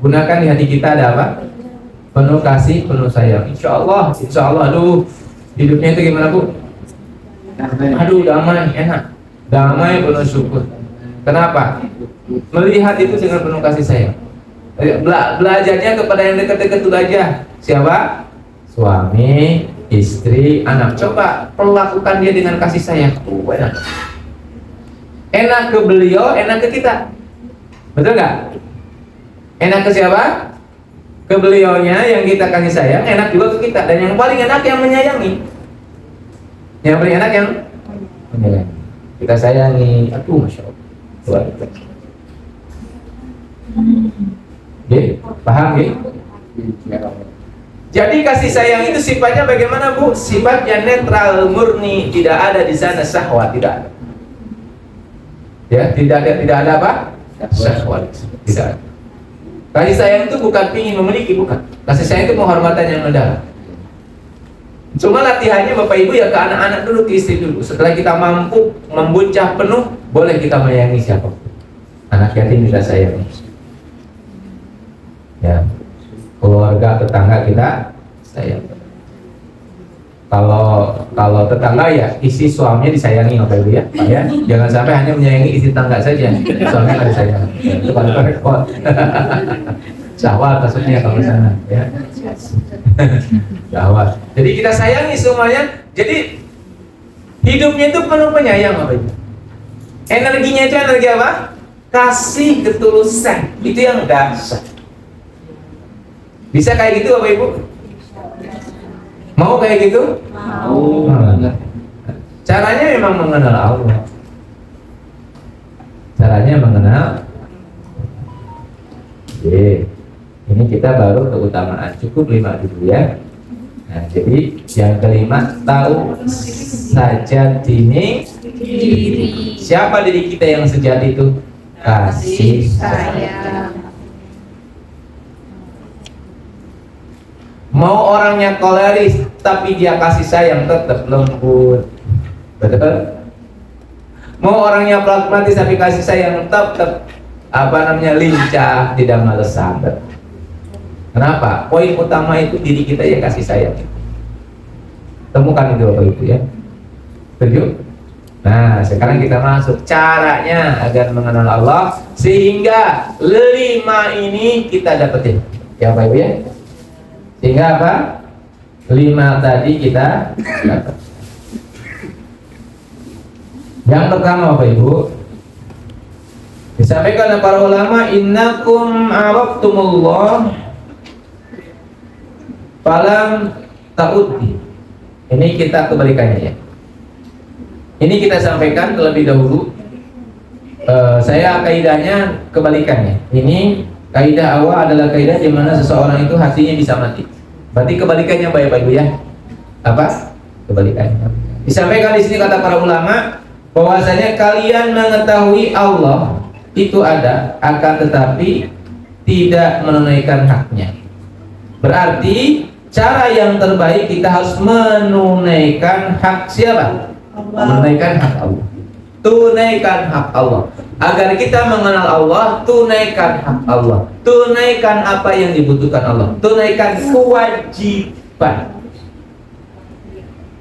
Gunakan di hati kita ada apa? Penuh kasih, penuh sayang. Insya Allah. Aduh, hidupnya itu gimana Bu? Aduh, damai, enak. Damai, penuh syukur. Kenapa? Melihat itu dengan penuh kasih sayang. Belajarnya kepada yang dekat-dekat itu aja. Siapa? Suami, istri, anak. Coba perlakukan dia dengan kasih sayang. Enak. Enak ke beliau, enak ke kita. Betul nggak? Enak ke siapa? Ke beliaunya yang kita kasih sayang, enak juga ke kita. Dan yang paling enak yang menyayangi. Yang paling enak yang menyayangi. Kita sayangi. Aduh, Masya Allah. Luar biasa. Oke, paham ya? Jadi kasih sayang itu sifatnya bagaimana Bu? Sifatnya netral, murni, tidak ada di sana syahwat, tidak ada. Ya, tidak ada apa? Syahwat, tidak ada. Kasih sayang itu bukan ingin memiliki, bukan. Kasih sayang itu penghormatan yang mendalam. Cuma latihannya Bapak Ibu ya ke anak-anak dulu, ke istri dulu. Setelah kita mampu membuncah penuh, boleh kita menyayangi siapa. Anak yatim kita sayangi. Ya, keluarga, tetangga kita sayang. Kalau tetangga ya isi suaminya disayangi Bapak Ibu ya, Pak ya. Jangan sampai hanya menyayangi isi tetangga saja, suaminya nggak disayangi. Itu paling repot. Syahwat maksudnya kalau sana ya. Syahwat. Jadi kita sayangi semuanya. Jadi hidupnya itu penuh penyayang Bapak Ibu. Energinya itu energi apa? Kasih, ketulusan. Itu yang dasar. Bisa kayak gitu Bapak Ibu? Mau kayak gitu? Mau. Caranya memang mengenal Allah. Caranya mengenal. Oke. Ini kita baru keutamaan. Cukup 5 dulu ya. Nah, jadi yang kelima, tahu sajati diri. Siapa diri kita yang sejati itu? Kasih sayang. Mau orangnya koleris tapi dia kasih sayang, tetap lembut. Betul? Mau orangnya pragmatis tapi kasih sayang, tetap lincah, tidak males sabar. Kenapa? Poin utama itu diri kita yang kasih sayang. Temukan itu Bapak Ibu ya. Setuju? Nah, sekarang kita masuk caranya agar mengenal Allah sehingga 5 ini kita dapetin. Ya Bapak Ibu ya. Sehingga apa? 5 tadi kita dapat. Yang pertama Bapak Ibu, disampaikan oleh para ulama, innakum araftumullah falam ta'uddi. Ini kita kebalikannya ya. Ini kita sampaikan terlebih dahulu. Saya kaidahnya kebalikannya. Ini kaidah awal adalah kaidah di mana seseorang itu hatinya bisa mati. Berarti kebalikannya Bapak Ibu ya. Apa? Kebalikannya. Disampaikan di sini kata para ulama bahwasanya kalian mengetahui Allah itu ada, akan tetapi tidak menunaikan haknya. Berarti cara yang terbaik kita harus menunaikan hak siapa? Menunaikan hak Allah. Tunaikan hak Allah. Agar kita mengenal Allah, tunaikan hak Allah. Tunaikan apa yang dibutuhkan Allah. Tunaikan kewajiban.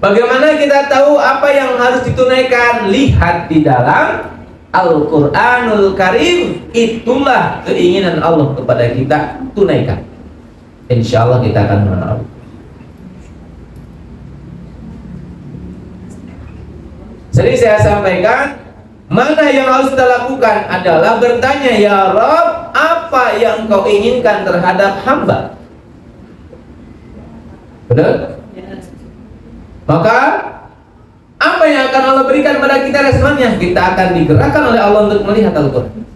Bagaimana kita tahu apa yang harus ditunaikan? Lihat di dalam Al-Quranul Karim. Itulah keinginan Allah kepada kita, tunaikan. Insya Allah kita akan mengenal Allah. Jadi saya sampaikan, mana yang harus kita lakukan adalah bertanya, ya Rabb, apa yang kau inginkan terhadap hamba? Betul? Maka apa yang akan Allah berikan pada kita responnya? Kita akan digerakkan oleh Allah untuk melihat Al-Quran.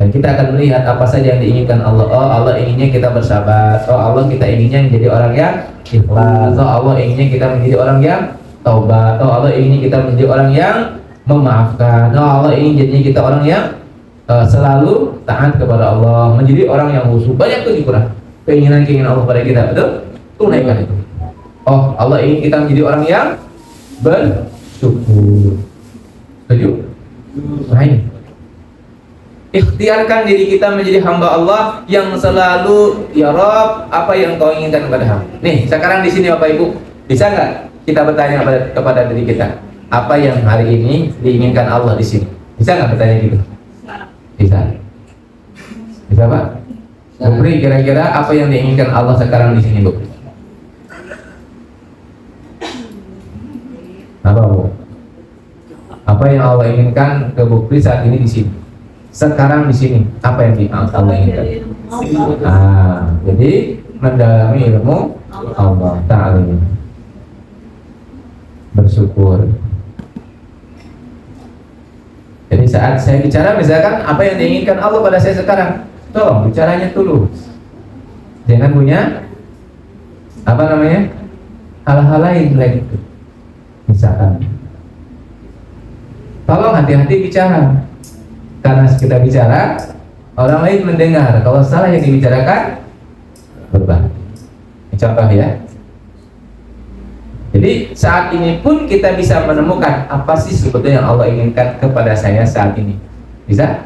Dan kita akan melihat apa saja yang diinginkan Allah. Oh, Allah inginnya kita bersabar. Oh, Allah kita inginnya menjadi orang yang ikhlas. Oh, Allah inginnya kita menjadi orang yang taubat. Oh, Allah inginnya kita menjadi orang yang memaafkan. Oh, Allah ingin jadinya kita orang yang selalu taat kepada Allah, menjadi orang yang khusyuk. Banyak tuh di Quran keinginan-keinginan Allah pada kita. Betul? Tunaikan itu. Oh, Allah ingin kita menjadi orang yang bersyukur. Setuju? Lain. Ikhtiarkan diri kita menjadi hamba Allah yang selalu, ya Rob, apa yang kau inginkan kepada hamba. Nih, sekarang di sini Bapak Ibu, bisa nggak kita bertanya kepada diri kita, apa yang hari ini diinginkan Allah di sini? Bisa nggak bertanya gitu? Bisa. Bisa Pak? Bukri, kira-kira apa yang diinginkan Allah sekarang di sini, Bu? Apa, Bu? Apa yang Allah inginkan ke Bukri saat ini di sini? Sekarang di sini, apa yang Allah inginkan? Jadi mendalami ilmu Allah Ta'ala, bersyukur. Jadi saat saya bicara, misalkan apa yang diinginkan Allah pada saya sekarang, tolong bicaranya tulus, jangan punya apa namanya hal-hal lain lagi. Misalkan, tolong hati-hati bicara. Karena kita bicara, orang lain mendengar. Kalau salah yang dibicarakan, berbahaya. Contoh ya. Jadi saat ini pun kita bisa menemukan apa sih sebetulnya yang Allah inginkan kepada saya saat ini. Bisa?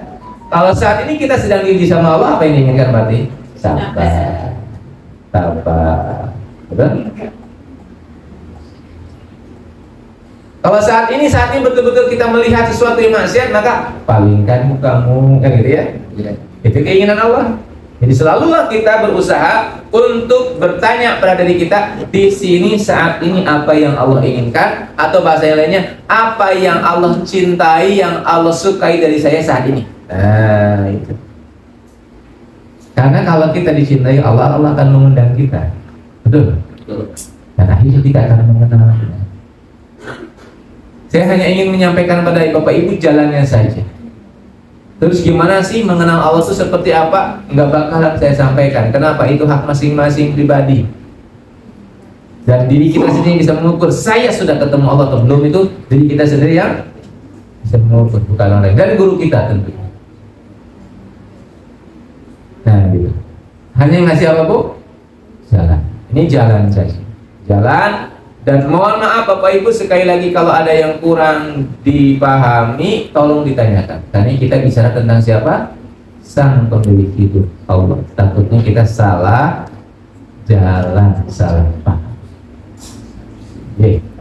Kalau saat ini kita sedang diuji sama Allah, apa yang diinginkan berarti? Sabar. Sabar. Betul? Kalau saat ini betul-betul kita melihat sesuatu yang maksiat, maka palingkan mukamu, kan gitu ya? Itu keinginan Allah. Jadi selalulah kita berusaha untuk bertanya pada diri kita, di sini saat ini apa yang Allah inginkan, atau bahasa yang lainnya, apa yang Allah cintai, yang Allah sukai dari saya saat ini. Nah, itu. Karena kalau kita dicintai Allah, Allah akan mengundang kita. Betul? Dan akhirnya kita akan mengenal kita. Saya hanya ingin menyampaikan pada Bapak Ibu jalannya saja. Terus gimana sih mengenal Allah itu seperti apa? Nggak bakalan saya sampaikan. Kenapa? Itu hak masing-masing pribadi. Dan diri kita sendiri bisa mengukur, saya sudah ketemu Allah atau belum, itu diri kita sendiri yang bisa mengukur, bukan orang lain. Dan guru kita tentu. Nah gitu. Hanya ngasih apa, Bu? Jalan. Ini jalan saja. Jalan. Dan mohon maaf Bapak Ibu, sekali lagi kalau ada yang kurang dipahami, tolong ditanyakan. Karena kita bicara tentang siapa? Sang pemilik hidup, Allah. Takutnya kita salah jalan, salah paham.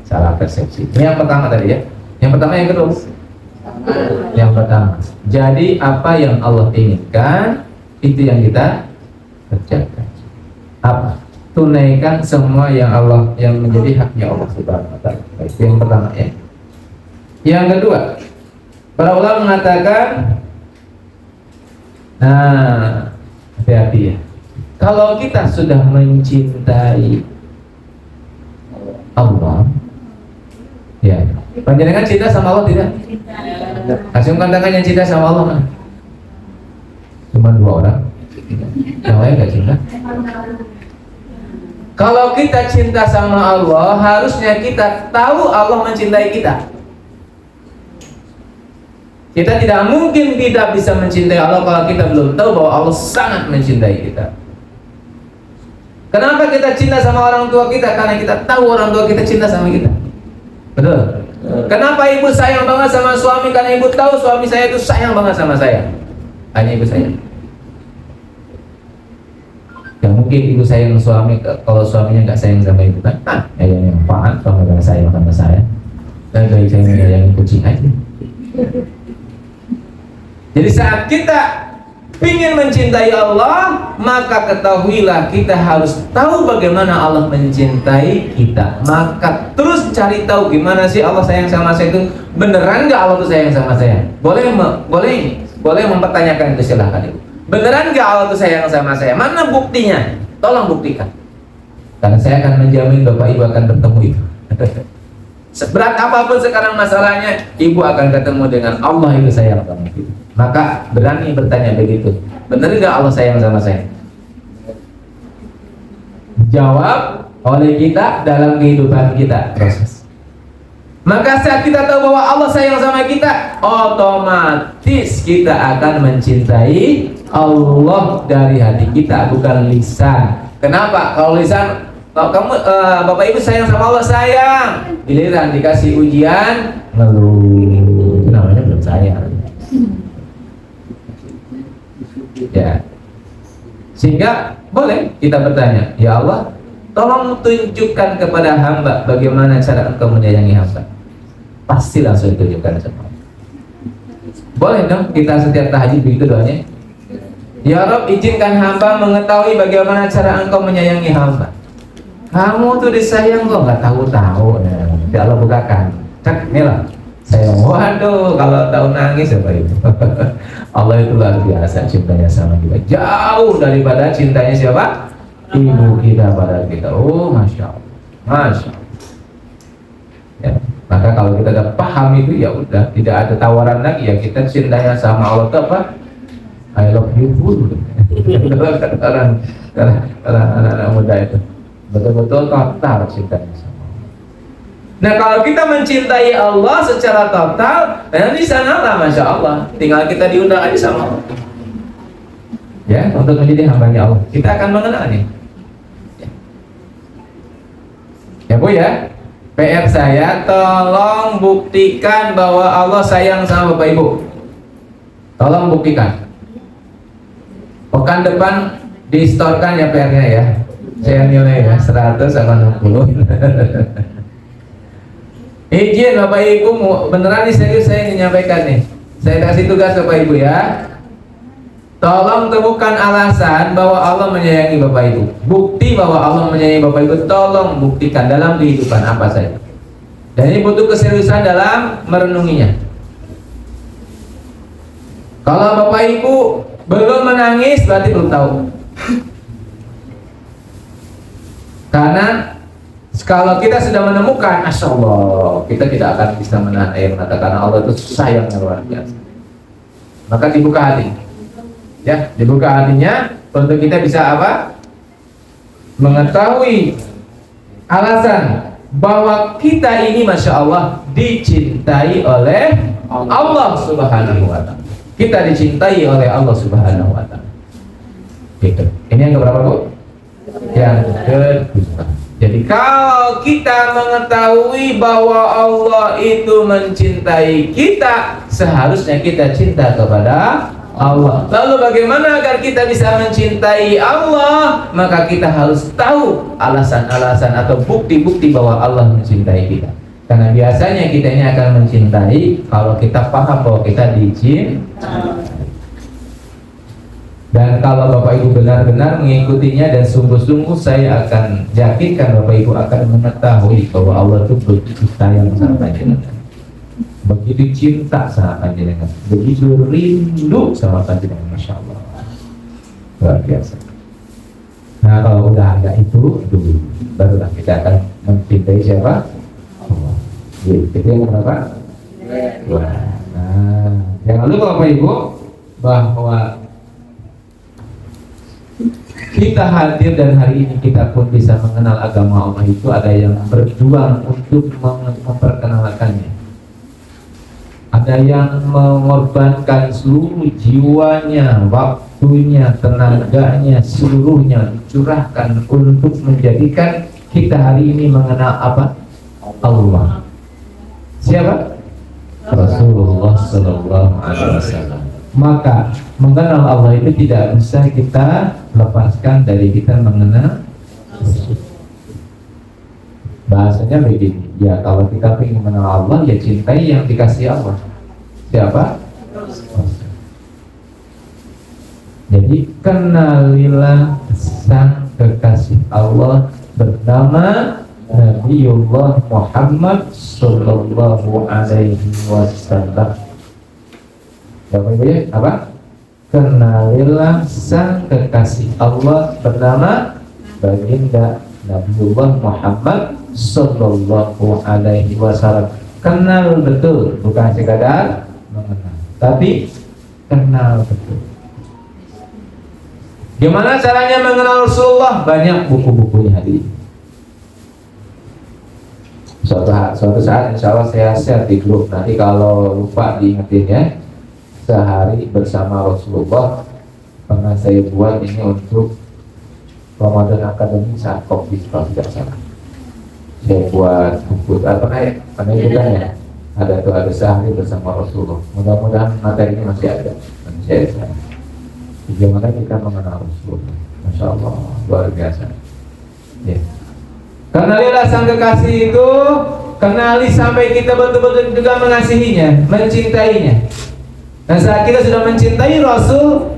Salah persepsi. Ini yang pertama tadi ya. Yang pertama, yang kedua. Yang pertama. Jadi apa yang Allah inginkan, itu yang kita kerjakan. Apa? Tunaikan semua yang Allah, yang menjadi haknya Allah Subhanahu wa Ta'ala. Itu yang pertama ya. Yang kedua, para ulama mengatakan, nah, hati-hati ya. Kalau kita sudah mencintai Allah, ya, panjenengan cinta sama Allah tidak? Asumkan tangan yang cinta sama Allah kan? Cuma 2 orang. Yang lain nggak cinta. Kalau kita cinta sama Allah, harusnya kita tahu Allah mencintai kita. Kita tidak mungkin tidak bisa mencintai Allah kalau kita belum tahu bahwa Allah sangat mencintai kita. Kenapa kita cinta sama orang tua kita? Karena kita tahu orang tua kita cinta sama kita. Betul? Kenapa ibu sayang banget sama suami? Karena ibu tahu suami saya itu sayang banget sama saya. Hanya ibu sayang. Gak mungkin ibu sayang suami kalau suaminya nggak sayang sama ibu kan? Yang apaan suami nggak sayang sama saya? Dan baik saya yang kucing aja. Jadi saat kita ingin mencintai Allah, maka ketahuilah kita harus tahu bagaimana Allah mencintai kita. Maka terus cari tahu gimana sih Allah sayang sama saya itu. Beneran nggak Allah tuh sayang sama saya? Boleh mempertanyakan itu, silahkan ibu. Beneran gak Allah itu sayang sama saya? Mana buktinya? Tolong buktikan. Karena saya akan menjamin Bapak Ibu akan bertemu itu. Seberat apapun sekarang masalahnya, Ibu akan ketemu dengan Allah itu sayang sama kita. Maka berani bertanya begitu. Bener gak Allah sayang sama saya? Jawab oleh kita dalam kehidupan kita, proses. Maka saat kita tahu bahwa Allah sayang sama kita, otomatis kita akan mencintai Allah dari hati kita, bukan lisan. Kenapa? Kalau lisan, kalau kamu Bapak Ibu sayang sama Allah, sayang. Giliran dikasih ujian, ngeluh. Itu namanya belum saya. Ya. Sehingga boleh kita bertanya, ya Allah, tolong tunjukkan kepada hamba bagaimana cara Engkau menyayangi hamba. Pasti langsung ditunjukkan sama Allah. Boleh dong kita setiap tahajud begitu doanya. Ya Rabb, izinkan hamba mengetahui bagaimana cara Engkau menyayangi hamba. Kamu tuh disayang kok nggak tahu-tahu. Ya Allah bukakan. Cek inilah. Saya waduh kalau tahu nangis apa itu. Allah itu luar biasa cintanya sama kita. Jauh daripada cintanya siapa? Ibu kita pada kita. Oh masya Allah, masya Allah. Ya, maka kalau kita udah paham itu ya udah tidak ada tawaran lagi ya kita cintanya sama Allah itu apa? I love you full. Orang anak-anak muda itu betul-betul total cintanya sama Allah. Nah kalau kita mencintai Allah secara total, nanti sana lah masya Allah. Tinggal kita diundang aja sama Allah. Ya untuk menjadi hambanya Allah. Kita akan mengenalnya. Ya Bu ya, PR saya tolong buktikan bahwa Allah sayang sama Bapak Ibu. Tolong buktikan. Pekan depan distorkan ya PR-nya ya. Saya nilai ya 100 sama 60. Izin Bapak Ibu, beneran nih serius saya ingin menyampaikan nih. Saya kasih tugas Bapak Ibu ya. Tolong temukan alasan bahwa Allah menyayangi Bapak Ibu. Bukti bahwa Allah menyayangi Bapak Ibu, tolong buktikan dalam kehidupan apa saja. Dan ini butuh keseriusan dalam merenunginya. Kalau Bapak Ibu belum menangis, berarti belum tahu. Karena kalau kita sudah menemukan, Masya Allah, kita tidak akan bisa menahan air mata karena Allah itu sayang luar biasa. Maka dibuka hati. Ya, dibuka hatinya untuk kita bisa apa? Mengetahui alasan bahwa kita ini Masya Allah dicintai oleh Allah Subhanahu wa Ta'ala. Kita dicintai oleh Allah Subhanahu wa Ta'ala. Gitu. Ini yang keberapa Bu? Yang kedua. Jadi kalau kita mengetahui bahwa Allah itu mencintai kita, seharusnya kita cinta kepada Allah. Lalu bagaimana agar kita bisa mencintai Allah? Maka kita harus tahu alasan-alasan atau bukti-bukti bahwa Allah mencintai kita. Karena biasanya kita ini akan mencintai kalau kita paham bahwa kita dicintai. Dan kalau Bapak Ibu benar-benar mengikutinya dan sungguh-sungguh, saya akan yakinkan Bapak Ibu akan mengetahui bahwa Allah itu begitu sayang sama panjenengan, begitu cinta sama panjenengan, begitu rindu sama panjenengan, Masya Allah, luar biasa. Nah kalau udah ada itu dulu, barulah kita akan mencintai siapa? Allah. Itu yang berapa? Nah, jangan lupa Bapak Ibu bahwa kita hadir dan hari ini kita pun bisa mengenal agama Allah itu ada yang berjuang untuk memperkenalkannya, ada yang mengorbankan seluruh jiwanya, waktunya, tenaganya, seluruhnya dicurahkan untuk menjadikan kita hari ini mengenal apa? Allah. Siapa? Rasulullah Sallallahu Alaihi Wasallam. Maka mengenal Allah itu tidak bisa kita lepaskan dari kita mengenal Rasul. Bahasanya begini, ya kalau kita ingin mengenal Allah, ya cintai yang dikasih Allah. Siapa? Rasul. Jadi kenalilah sang kekasih Allah bernama Nabiullah Muhammad Sallallahu Alaihi Wasallam. Bapak Ibu ya, apa? Kenalilah sang kekasih Allah bernama baginda Nabiullah Muhammad Sallallahu Alaihi Wasallam. Kenal betul, bukan sekadar mengenal, tapi kenal betul. Gimana caranya mengenal Rasulullah? Banyak buku-bukunya hari ini. Suatu saat insya Allah saya share di grup. Nanti kalau lupa diingetin ya. Sehari bersama Rasulullah pernah saya buat ini untuk Ramadan Academy saat COVID kalau tidak salah. Saya buat buku pernah juga ya. ada doa sehari bersama Rasulullah. Mudah-mudahan materinya masih ada. Bagaimana kita mengenal Rasulullah? Masya Allah, luar biasa. Ya. Kenalilah sang kekasih itu, kenali sampai kita betul-betul juga mengasihinya, mencintainya. Nah, saat kita sudah mencintai Rasul,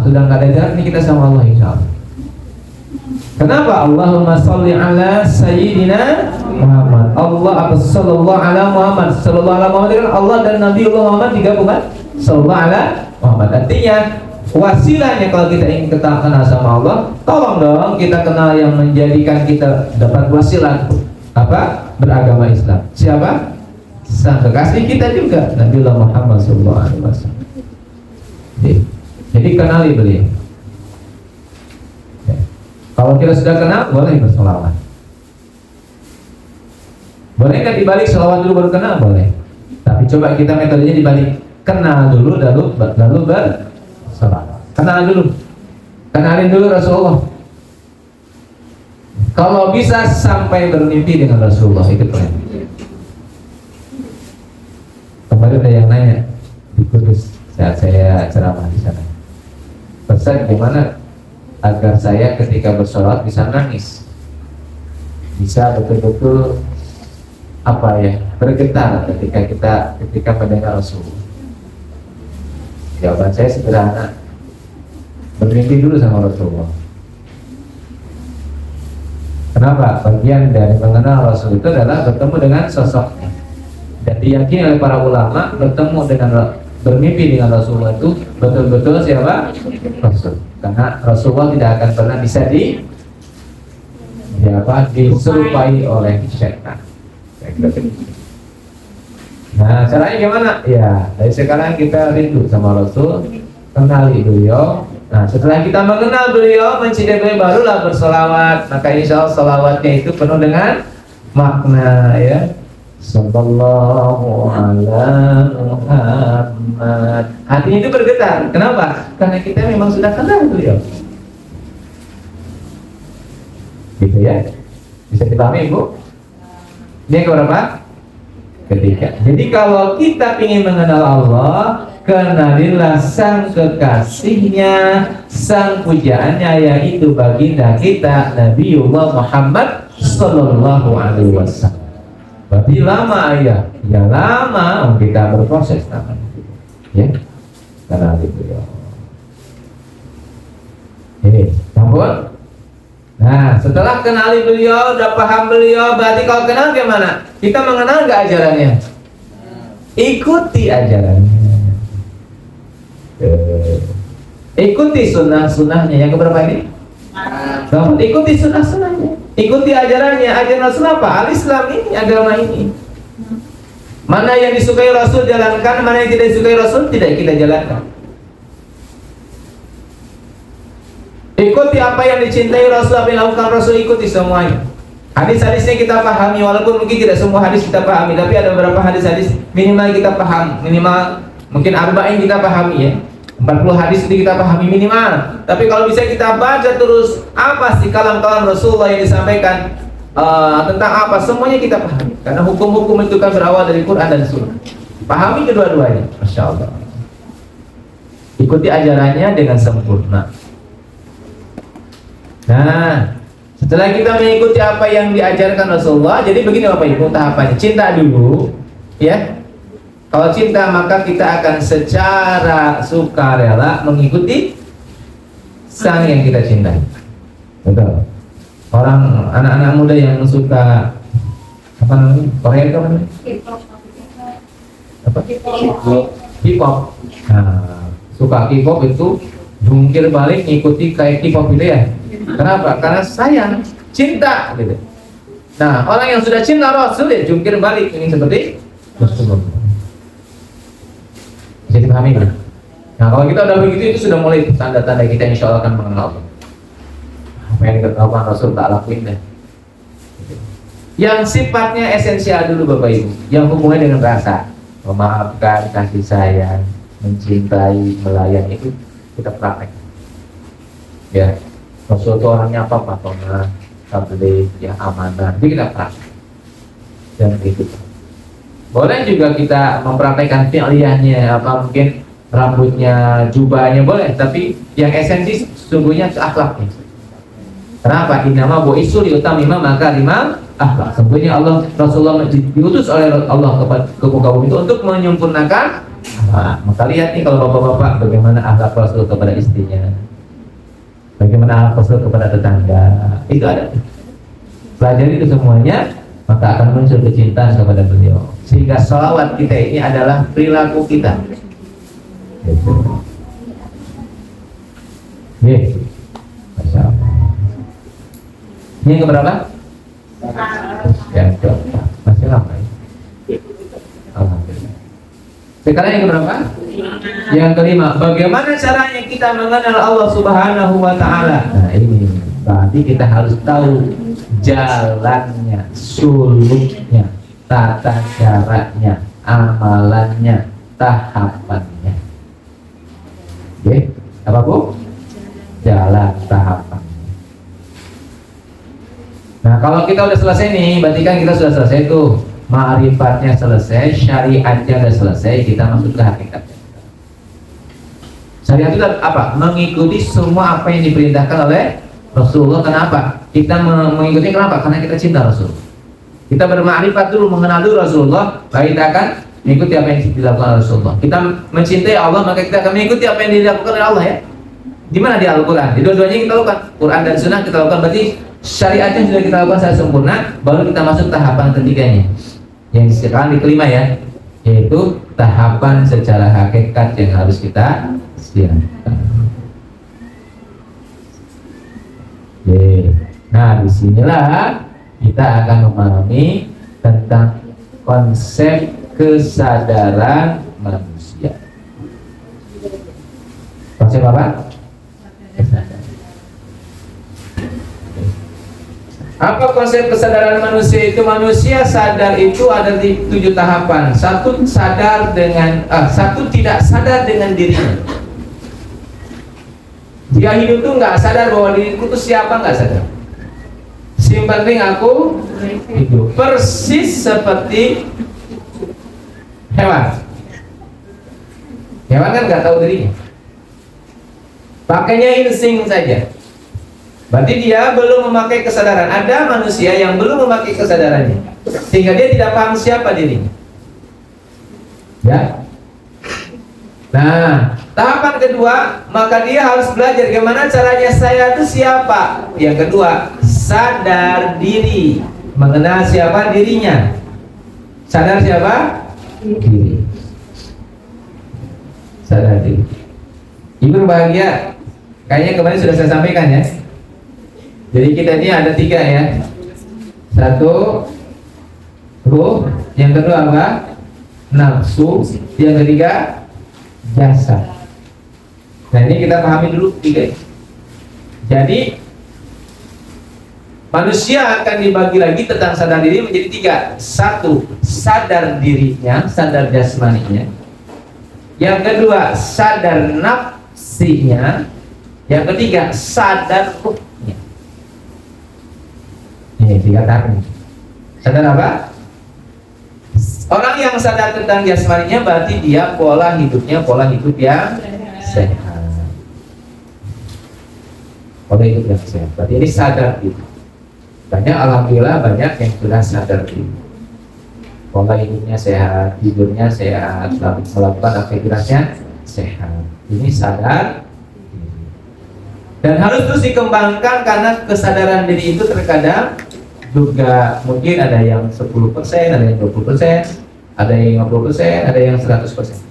sudah nggak ada jarak nih kita sama Allah, insya Allah. Kenapa? Allahumma sholli ala Sayyidina Muhammad. Allah apa sallallahu ala Muhammad. Sallallahu ala Muhammad kan Allah dan Nabiullah Muhammad digabungkan. Sallallahu ala Muhammad. Artinya wasilahnya kalau kita ingin kenal sama Allah, tolong dong kita kenal yang menjadikan kita dapat wasilah apa? Beragama Islam. Siapa? Sang kekasih kita juga, Nabiullah Muhammad sallallahu alaihi wasallam. Jadi kenali beliau. Kalau kita sudah kenal, boleh berselawat. Boleh nggak dibalik selawat dulu baru kenal? Boleh. Tapi coba kita metodenya dibalik, kenal dulu lalu berselawat. Kenal dulu, kenalin dulu Rasulullah. Kalau bisa sampai bermimpi dengan Rasulullah, itu keren. Kemarin ada yang nanya di Kudus saat saya ceramah di sana. Pesan gimana agar saya ketika bersolat bisa nangis, bisa betul-betul bergetar ketika mendengar Rasulullah. Jawaban saya sederhana, bermimpi dulu sama Rasulullah. Kenapa? Bagian dari mengenal Rasul itu adalah bertemu dengan sosoknya. Dan diyakini oleh para ulama, bermimpi dengan Rasulullah itu betul-betul siapa? Rasul. Karena Rasulullah tidak akan pernah bisa diserupai oleh syaitan. Nah, caranya gimana? Ya, dari sekarang kita rindu sama Rasul, kenali beliau. Nah, setelah kita mengenal beliau, mencintai beliau, barulah bersolawat. Maka insya Allah solawatnya itu penuh dengan makna, ya. Sallallahu ala Muhammad. Hatinya itu bergetar. Kenapa? Karena kita memang sudah kenal beliau. Gitu ya. Bisa dipahami, Bu? Ini yang keberapa? Ketiga. Jadi kalau kita ingin mengenal Allah, kenalilah sang kekasihnya, sang pujaannya, yaitu baginda kita Nabiullah Muhammad sallallahu alaihi wasallam. Berarti lama ya lama kita berproses namanya, ya, karena itu ya. Campur. Nah, setelah kenali beliau, udah paham beliau, berarti kalau kenal gimana? Kita mengenal nggak ajarannya? Ikuti ajarannya. Ikuti sunnah-sunnahnya. Yang keberapa ini? Ikuti sunnah-sunnahnya. Ikuti ajarannya. Ajaran Rasul apa? Al-Islam ini, agama ini. Mana yang disukai Rasul jalankan, mana yang tidak disukai Rasul tidak kita jalankan. Ikuti apa yang dicintai Rasul, apa yang dilakukan Rasul, ikuti semuanya. Hadis-hadisnya kita pahami, walaupun mungkin tidak semua hadis kita pahami, tapi ada beberapa hadis-hadis minimal kita paham, minimal mungkin arba'in kita pahami, ya. 40 hadis itu kita pahami minimal. Tapi kalau bisa kita baca terus apa sih kalam-kalam Rasulullah yang disampaikan tentang apa, semuanya kita pahami. Karena hukum-hukum itu kan berawal dari Quran dan Sunnah. Pahami kedua-duanya, Masya Allah. Ikuti ajarannya dengan sempurna. Nah, setelah kita mengikuti apa yang diajarkan Rasulullah, jadi begini Bapak Ibu tahapannya. Cinta dulu, ya. Kalau cinta maka kita akan secara sukarela mengikuti sang yang kita cintai. Betul. Orang anak-anak muda yang suka apa namanya? Korea itu apa namanya? Apa? K-pop. Nah, suka K-pop itu jungkir balik ngikuti kayak K-pop itu ya. Kenapa? Karena sayang, cinta gitu. Nah, orang yang sudah cinta Rasul ya jungkir balik ini seperti Rasulullah. Bisa dipahami kan? Nah, kalau kita udah begitu, itu sudah mulai tanda-tanda kita insya Allah akan mengenal Allah. Apa yang dikatakan Rasul tak lakuin deh. Yang sifatnya esensial dulu Bapak Ibu, yang hubungannya dengan rasa, memaafkan, kasih sayang, mencintai, melayani, itu kita praktek. Ya, Rasul itu orangnya apa? Tabligh, ya amanah, itu kita praktek. Dan itu. Boleh juga kita mempraktekkan fi'liyahnya, apa mungkin rambutnya, jubahnya boleh, tapi yang esensi sesungguhnya akhlaknya. Kenapa? Innama bu'istu liutamima makarimah akhlak. Sesungguhnya Allah, Rasulullah diutus oleh Allah ke muka bumi itu untuk menyempurnakan akhlak. Maka lihat nih kalau bapak-bapak bagaimana akhlak Rasul kepada istrinya, bagaimana akhlak Rasul kepada tetangga. Itu ada. Pelajari itu semuanya, maka akan muncul kecintaan kepada beliau. Sehingga sholawat kita ini adalah perilaku kita. Masya Allah. Ini yang keberapa? Yang keempat. Masih lama ya? Alhamdulillah. Sekarang yang keberapa? Yang kelima. Bagaimana caranya kita mengenal Allah Subhanahu wa Ta'ala? Nah ini berarti kita harus tahu jalannya, suluknya, tata caranya, amalannya, tahapannya. Oke, apa Bu? Jalan tahapan. Nah kalau kita udah selesai nih, berarti kan kita sudah selesai tuh, ma'rifatnya selesai, syariatnya udah selesai, kita masuk ke hakikatnya. Syariat itu apa? Mengikuti semua apa yang diperintahkan oleh Rasulullah. Kenapa? Kita mengikuti kenapa? Karena kita cinta Rasul. Kita bermakrifat dulu, mengenal dulu Rasulullah, baik kita akan mengikuti apa yang dilakukan oleh Rasulullah. Kita mencintai Allah, maka kita akan mengikuti apa yang dilakukan oleh Allah ya. Di mana di Al-Quran? Di dua-duanya kita lakukan. Quran dan Sunnah kita lakukan. Berarti syariatnya sudah kita lakukan secara sempurna. Baru kita masuk tahapan ketiganya, yang sekarang di kelima ya, yaitu tahapan secara hakikat yang harus kita siapkan. Nah disinilah kita akan memahami tentang konsep kesadaran manusia. Konsep apa? Apa konsep kesadaran manusia itu? Manusia sadar itu ada di 7 tahapan. Satu sadar dengan satu tidak sadar dengan dirinya. Dia hidup tuh nggak sadar bahwa diriku itu siapa, nggak sadar. Yang penting aku hidup. Persis seperti hewan. Hewan kan nggak tahu dirinya. Pakainya insting saja. Berarti dia belum memakai kesadaran. Ada manusia yang belum memakai kesadarannya, sehingga dia tidak paham siapa dirinya. Ya. Nah, tahapan kedua, maka dia harus belajar gimana caranya saya itu siapa. Yang kedua, sadar diri, mengenal siapa dirinya. Sadar siapa? Diri. Sadar diri. Ibu bahagia. Kayaknya kemarin sudah saya sampaikan ya. Jadi kita ini ada 3 ya. 1 ruh, yang kedua apa? Nafsu, yang ketiga jasad. Nah ini kita pahami dulu 3. Jadi manusia akan dibagi lagi tentang sadar diri menjadi 3. 1, sadar dirinya, sadar jasmaninya. Yang kedua, sadar nafsinya. Yang ketiga, sadar ruhnya. Ini 3 tahap. Sadar apa? Orang yang sadar tentang jasmaninya berarti dia pola hidupnya pola hidup yang sehat. Pola hidup yang sehat. Berarti ini sadar diri. Banyak, alhamdulillah banyak yang sudah sadar diri. Pola hidupnya sehat, tidurnya sehat, melakukan aktivitasnya sehat. Ini sadar diri. Dan harus terus dikembangkan karena kesadaran diri itu terkadang juga mungkin ada yang 10%, ada yang 20%, ada yang 50%, ada yang 100%.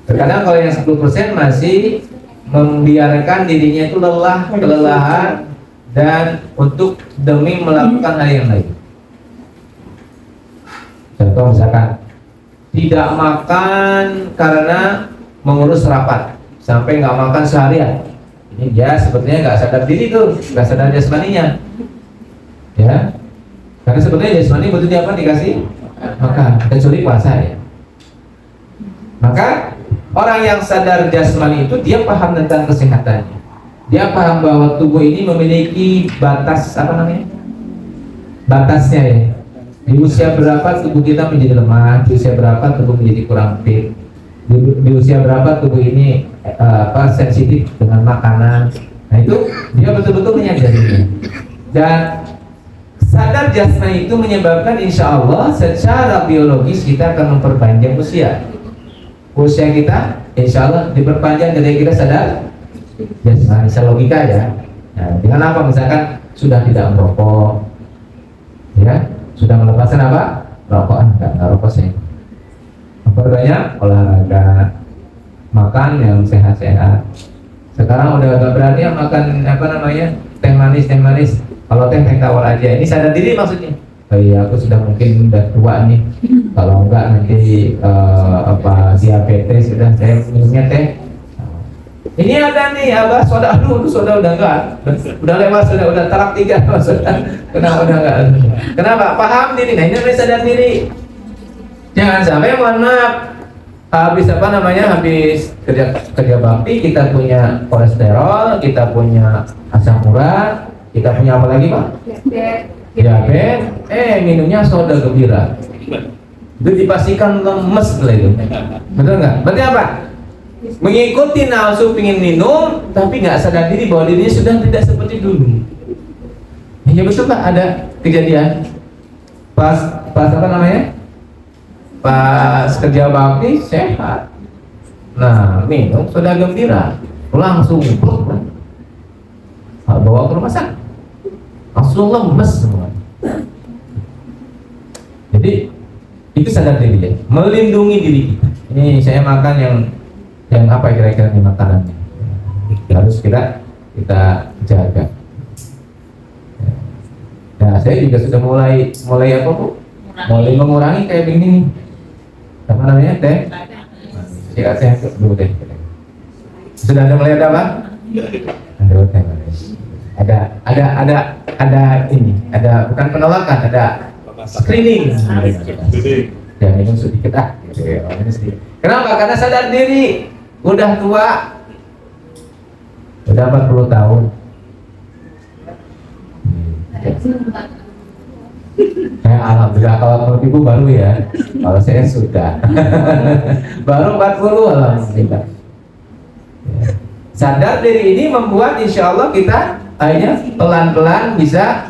Terkadang kalau yang 10% masih membiarkan dirinya itu lelah, kelelahan, dan untuk demi melakukan hal yang lain. Contoh misalkan tidak makan karena mengurus rapat sampai nggak makan seharian. Ini dia sepertinya nggak sadar diri tuh, nggak sadar jasmaninya. Ya, karena sebetulnya jasmani butuh apa? Dikasih makan, kecuali puasa ya. Maka orang yang sadar jasmani itu dia paham tentang kesehatannya. Dia paham bahwa tubuh ini memiliki batas, apa namanya? Batasnya ya. Di usia berapa tubuh kita menjadi lemah? Di usia berapa tubuh menjadi kurang fit? Di usia berapa tubuh ini sensitif dengan makanan? Nah itu dia betul-betul menyadarinya. Dan sadar jasmani itu menyebabkan insya Allah secara biologis kita akan memperpanjang usia. Usia kita insya Allah diperpanjang ketika kita sadar jasmani. Secara logika ya. Nah, dengan apa? Misalkan sudah tidak merokok, ya, sudah melepaskan apa? Rokok, enggak rokok saya. Banyak olahraga, makan yang sehat-sehat. Sekarang udah agak berani makan teh manis. Kalau teh tawar aja. Ini sadar diri maksudnya. Oh iya, aku sudah mungkin udah tua nih. Kalau enggak nanti diabetes, sudah saya minumnya teh. Ini ada nih abah soda, soda udah enggak, udah lewat, udah talak 3 soda. Kenapa udah enggak? Kenapa? Paham diri. Nah ini namanya sadar diri. Jangan sampai mohon maaf habis kerja bakti kita punya kolesterol, kita punya asam urat, kita punya apa lagi Pak? Diabetes. Minumnya soda gembira. Itu dipastikan lemes lah itu. Betul nggak? Berarti apa? Mengikuti nafsu pingin minum, tapi nggak sadar diri bahwa dirinya sudah tidak seperti dulu. Ya betul Pak, ada kejadian pas kerja bakti sehat. Nah, minum soda gembira, langsung bawa ke rumah sakit, langsung lemes semua. Jadi itu sadar diri ya, melindungi diri kita. Ini saya makan yang apa kira-kira nih makanannya, harus kita jaga. Nah, saya juga sudah mulai apa Bu? Mulai mengurangi kayak begini. Apa namanya teh? Ya saya dulu deh. Sudah ada mulai ada apa? Ada ini, ada bukan penolakan, ada screening. Ya minum sedikit gitu ya. Ini sedikit. Kenapa? Karena sadar diri, udah tua, udah 40 tahun. Alhamdulillah kalau menurut ibu baru ya, kalau saya sudah baru 40 alhamdulillah. Sadar diri ini membuat insya Allah kita akhirnya pelan-pelan bisa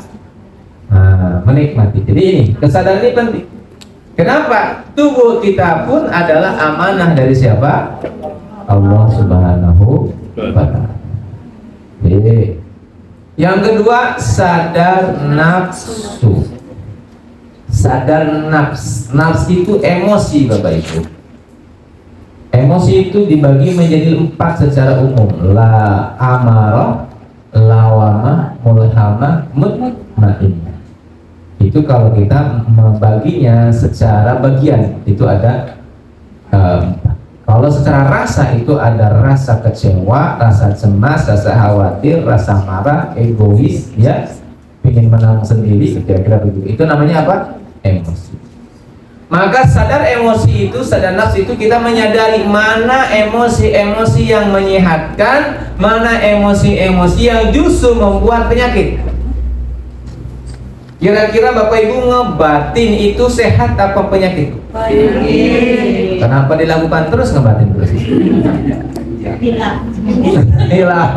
menikmati. Jadi ini kesadaran ini penting. Kenapa? Tubuh kita pun adalah amanah dari siapa? Allah Subhanahu wa Ta'ala. Jadi yang kedua, sadar nafsu. Sadar nafs itu emosi Bapak Ibu. Emosi itu dibagi menjadi 4 secara umum. La amarah, lawamah, mulhamah, mutmainnah. Itu kalau kita membaginya secara bagian itu ada kalau secara rasa itu ada rasa kecewa, rasa cemas, rasa khawatir, rasa marah, egois, ya, ingin menang sendiri, kira-kira begitu. Itu namanya apa? Emosi. Maka sadar emosi itu, sadar nafsu itu kita menyadari mana emosi-emosi yang menyehatkan, mana emosi-emosi yang justru membuat penyakit. Kira-kira Bapak Ibu ngebatin itu sehat apa penyakit? Kenapa dilakukan terus ngebatin terus? Hilang.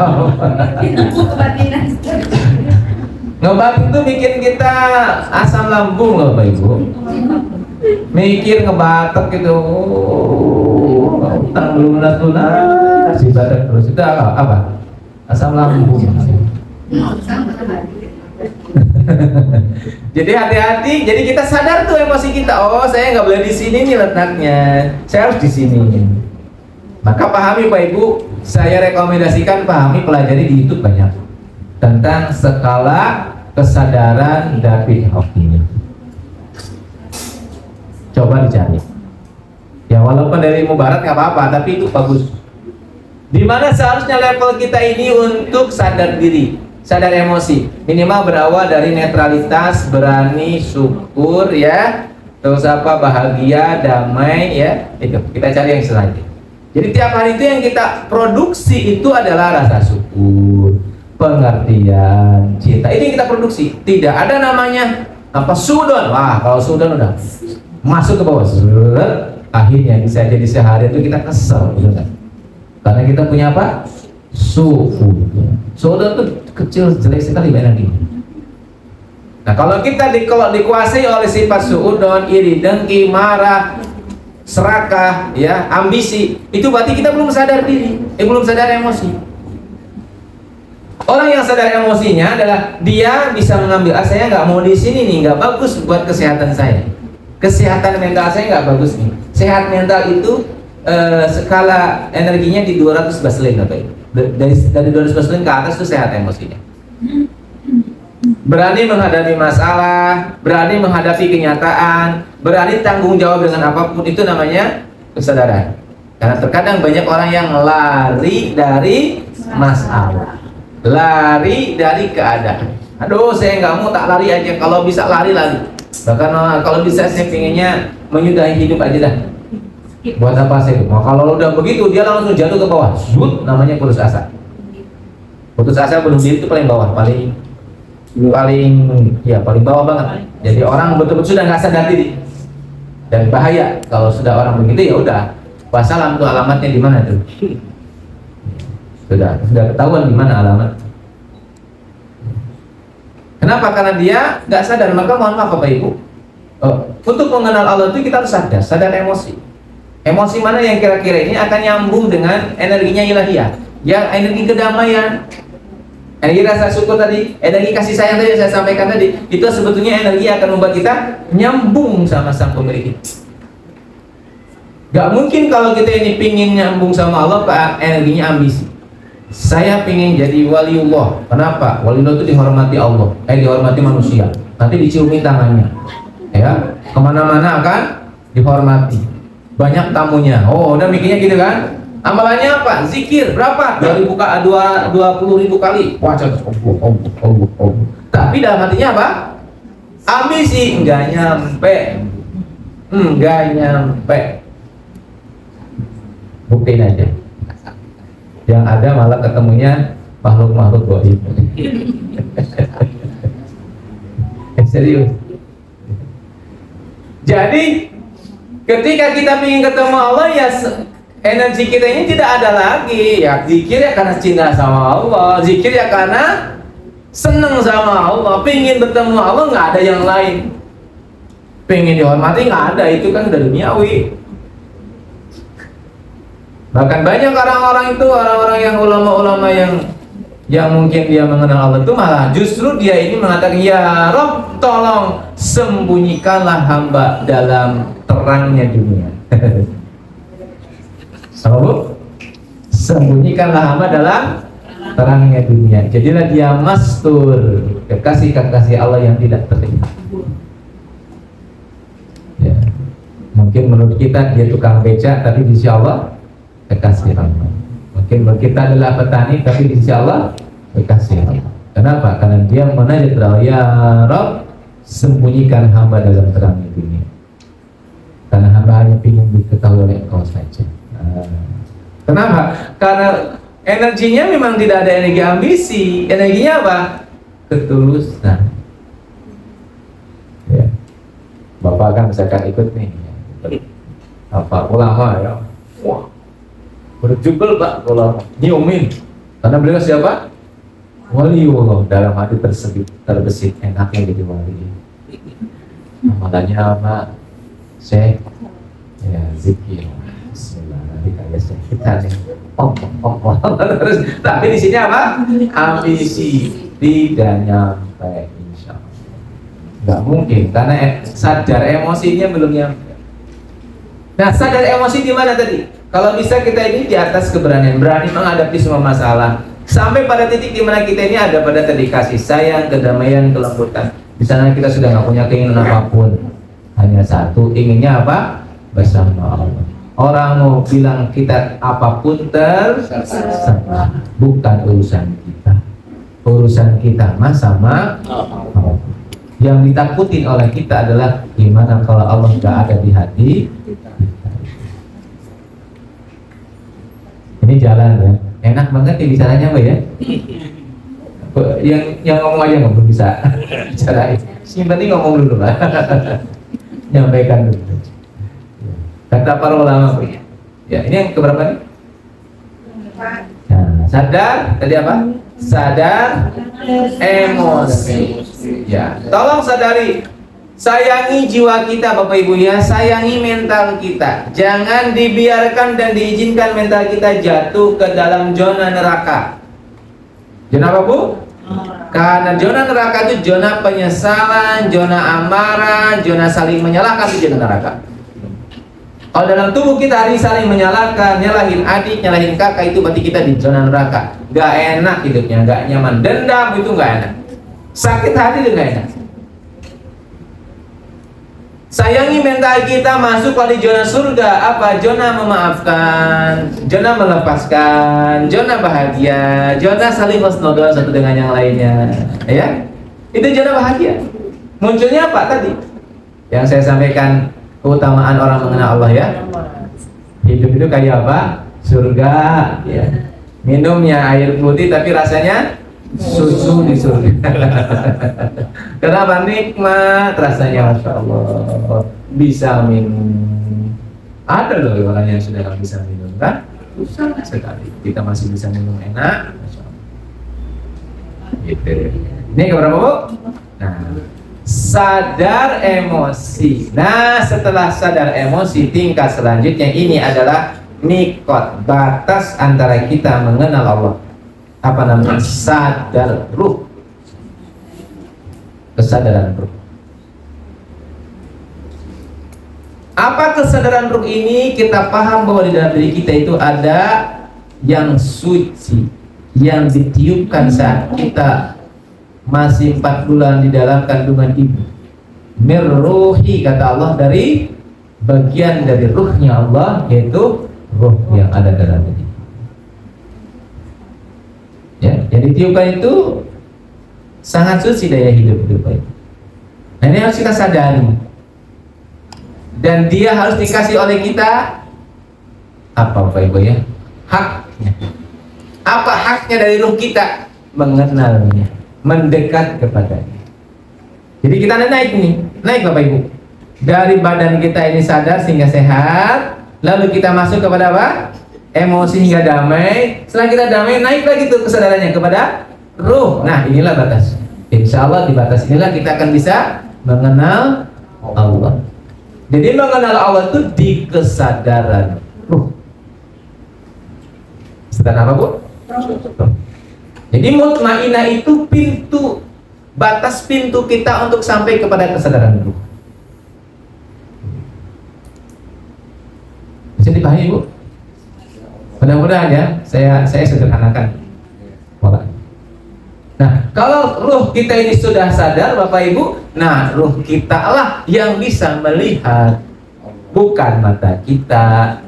Ngebatin itu bikin kita asam lambung loh Bapak Ibu. Mikir ngebatek gitu, utang belum lunas di badan terus itu apa? Asam lambung. Jadi hati-hati. Jadi kita sadar tuh emosi kita. Oh, saya nggak boleh di sini nih letaknya. Saya harus di sini. Maka pahami Pak Ibu. Saya rekomendasikan pahami, pelajari di YouTube banyak tentang skala kesadaran David Hawkins. Coba dicari. Ya walaupun dari ilmu barat nggak apa-apa, tapi itu bagus. Dimana seharusnya level kita ini untuk sadar diri, sadar emosi, minimal berawal dari netralitas, berani, syukur, ya, terus apa, bahagia, damai, ya, itu kita cari yang selanjutnya. Jadi tiap hari itu yang kita produksi itu adalah rasa syukur, pengertian, cinta. Itu yang kita produksi. Tidak ada namanya apa sudon. Wah, kalau sudon udah masuk ke bawah. Akhirnya bisa jadi sehari itu kita kesel, gitu kan? Karena kita punya apa? Sudon itu kecil, jelek sekali energi. Nah, kalau kita kalau dikuasai oleh sifat suudon, iri, dengki, marah, serakah, ya, ambisi, itu berarti kita belum sadar diri, belum sadar emosi. Orang yang sadar emosinya adalah dia bisa mengambil, saya nggak mau di sini nih, nggak bagus buat kesehatan saya. Kesehatan mental saya nggak bagus nih. Sehat mental itu skala energinya di 200 baseline, dari 200 baseline ke atas itu sehat emosinya. Berani menghadapi masalah, berani menghadapi kenyataan, berani tanggung jawab dengan apapun, itu namanya kesadaran. Karena terkadang banyak orang yang lari dari masalah, lari dari keadaan. Aduh, saya nggak mau, tak lari aja. Kalau bisa lari-lari. Bahkan kalau bisa saya pengennya menyudahi hidup aja dah. Buat apa saya? Nah, kalau udah begitu dia langsung jatuh ke bawah. Zut, namanya putus asa. Putus asa bunuh diri itu paling bawah, paling bawah banget. Jadi orang betul-betul sudah nggak sadar diri. Dan bahaya kalau sudah orang begitu, ya udah. Wassalam, tuh alamatnya di mana tuh? Sudah ketahuan di mana alamat. Kenapa? Karena dia nggak sadar. Maka mohon maaf Bapak Ibu, untuk mengenal Allah itu kita harus sadar emosi. Emosi mana yang kira-kira ini akan nyambung dengan energinya ilahiyah, yang energi kedamaian, energi rasa syukur tadi, energi kasih sayang tadi yang saya sampaikan tadi, itu sebetulnya energi yang akan membuat kita nyambung sama sang pemilik kita. Gak mungkin kalau kita ini pingin nyambung sama Allah, energinya ambisi. Saya pingin jadi waliullah. Kenapa? Waliullah itu dihormati Allah, dihormati manusia. Nanti diciumi tangannya, ya, kemana-mana akan dihormati. Banyak tamunya. Oh, udah mikirnya gitu kan? Amalannya apa? Zikir berapa? 20.000 kali. Wah, tapi dalam hatinya apa? Ambisi, enggak nyampe. Buktiin aja. Yang ada malah ketemunya makhluk-makhluk gaib. Serius. Jadi ketika kita ingin ketemu Allah, ya energi kita ini tidak ada lagi. Ya zikir ya karena cinta sama Allah, zikir ya karena seneng sama Allah, pingin bertemu Allah, nggak ada yang lain. Pengen dihormati nggak ada, itu kan udah duniawi. Bahkan banyak orang-orang yang ulama-ulama yang mungkin dia mengenal Allah itu malah justru dia ini mengatakan, ya Rob, tolong sembunyikanlah hamba dalam terangnya dunia. So, sembunyikanlah hamba dalam terangnya dunia. Jadilah dia mastur, kekasih-kekasih Allah yang tidak terlihat. Ya. Mungkin menurut kita dia tukang beca, tapi di sisi Allah kekasih Allah. Mungkin menurut kita adalah petani, tapi di sisi Allah kekasih Allah. Kenapa? Karena dia menajat Allah, ya Rabb, sembunyikan hamba dalam terangnya dunia. Karena hamba hanya ingin diketahui oleh Engkau saja. Kenapa? Karena energinya memang tidak ada energi ambisi. Energinya apa? Ketulusan. Ya. Bapak kan misalkan ikut nih, apa ulama ya, wah berjubel Pak ulama, nyiumin. Karena beliau siapa? Waliullah. Dalam hati terbesit enaknya jadi wali. Amalannya apa? Syekh, ya zikir. Bismillah, nanti kayak Syekh kita nih. Terus, tapi di sini apa? Ambisi tidak nyampe, insya Allah. Nggak mungkin, karena sadar emosinya belum nyampe. Nah, sadar emosi di mana tadi? Kalau bisa kita ini di atas keberanian, berani menghadapi semua masalah, sampai pada titik di mana kita ini ada pada tadi kasih sayang, kedamaian, kelembutan. Di sana kita sudah nggak punya keinginan apapun, hanya satu, inginnya apa? Bersama Allah. Orang mau bilang kita apapun terserah, bukan urusan kita. Urusan kita mah sama Allah. Yang ditakutin oleh kita adalah gimana kalau Allah nggak ada di hati kita. Ini jalan ya, enak banget ya bicaranya Mbak ya. Yang ngomong aja nggak bisa bicara. Yang penting ngomong dulu lah. Nyampaikan dulu. Kata para ulama, ya ini yang keberapa nih? Nah, sadar tadi apa? Sadar emosi. Ya, tolong sadari. Sayangi jiwa kita Bapak Ibu ya, sayangi mental kita. Jangan dibiarkan dan diizinkan mental kita jatuh ke dalam zona neraka. Zona apa Bu? Karena zona neraka itu zona penyesalan, zona amarah, zona saling menyalahkan, itu zona neraka. Kalau dalam tubuh kita hari saling menyalahkan, nyalahin adik, nyalahin kakak, itu berarti kita di zona neraka. Gak enak hidupnya, gak nyaman. Dendam itu gak enak. Sakit hati itu gak enak. Sayangi mental kita masuk pada zona surga. Apa? Zona memaafkan, zona melepaskan, zona bahagia, zona saling husnudon satu dengan yang lainnya. Ya, itu zona bahagia. Munculnya apa tadi? Yang saya sampaikan, keutamaan orang mengenal Allah ya. Hidup itu kayak apa? Surga. Ya. Minumnya air putih tapi rasanya susu di surga. Kenapa? Nikmat rasanya, Masya Allah. Bisa minum. Ada loh orang yang sudah nggak bisa minum kan? Susah sekali. Kita masih bisa minum enak, Masya Allah. Gitu. Ini keberapa Bu? Nah, sadar emosi. Nah, setelah sadar emosi, tingkat selanjutnya ini adalah nikot, batas antara kita mengenal Allah. Apa namanya? Sadar ruh. Kesadaran ruh. Apa kesadaran ruh ini? Kita paham bahwa di dalam diri kita itu ada yang suci, yang ditiupkan saat kita masih 4 bulan di dalam kandungan ibu. Mirruhi, kata Allah, dari bagian dari ruhnya Allah, yaitu ruh yang ada dalam diri. Ya, yang ditiupkan itu sangat suci daya hidup itu. Nah, ini harus kita sadari. Dan dia harus dikasih oleh kita apa Bapak Ibu ya? Haknya. Apa haknya dari ruh kita? Mengenalnya, mendekat kepadanya. Jadi kita naik nih, naik Bapak Ibu. Dari badan kita ini sadar sehingga sehat, lalu kita masuk kepada apa? Emosi hingga damai. Setelah kita damai, naik lagi tuh kesadarannya kepada ruh. Nah, inilah batas. Insya Allah di batas inilah kita akan bisa mengenal Allah. Jadi mengenal Allah itu di kesadaran ruh. Sedang apa Bu? Jadi mutmainah itu pintu, batas pintu kita untuk sampai kepada kesadaran ruh. Bisa dipahami Bu? Mudah-mudahan ya, saya sederhanakan. Nah, kalau ruh kita ini sudah sadar Bapak Ibu, nah ruh kita lah yang bisa melihat, bukan mata kita,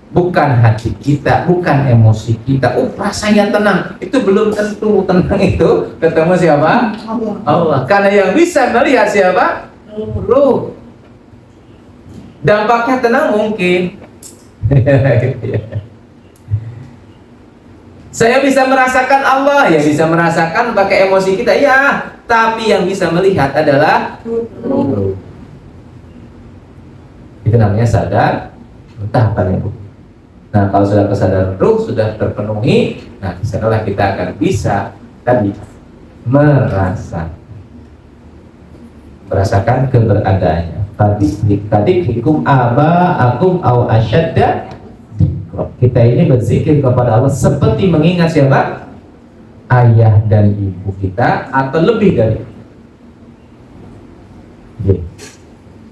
bukan hati kita, bukan emosi kita. Rasanya tenang, itu belum tentu tenang itu ketemu siapa? Allah. Karena yang bisa melihat siapa? Ruh. Dampaknya tenang mungkin. Saya bisa merasakan Allah, ya bisa merasakan pakai emosi kita, ya. Tapi yang bisa melihat adalah ruh. Itu namanya sadar tahapan itu. Nah, kalau sudah kesadaran ruh sudah terpenuhi, nah disanalah kita akan bisa tadi merasakan keberadaannya. Tadikrikum aba'akum aw asyadda. Kita ini berzikir kepada Allah seperti mengingat siapa? Ayah dan ibu kita atau lebih dari itu.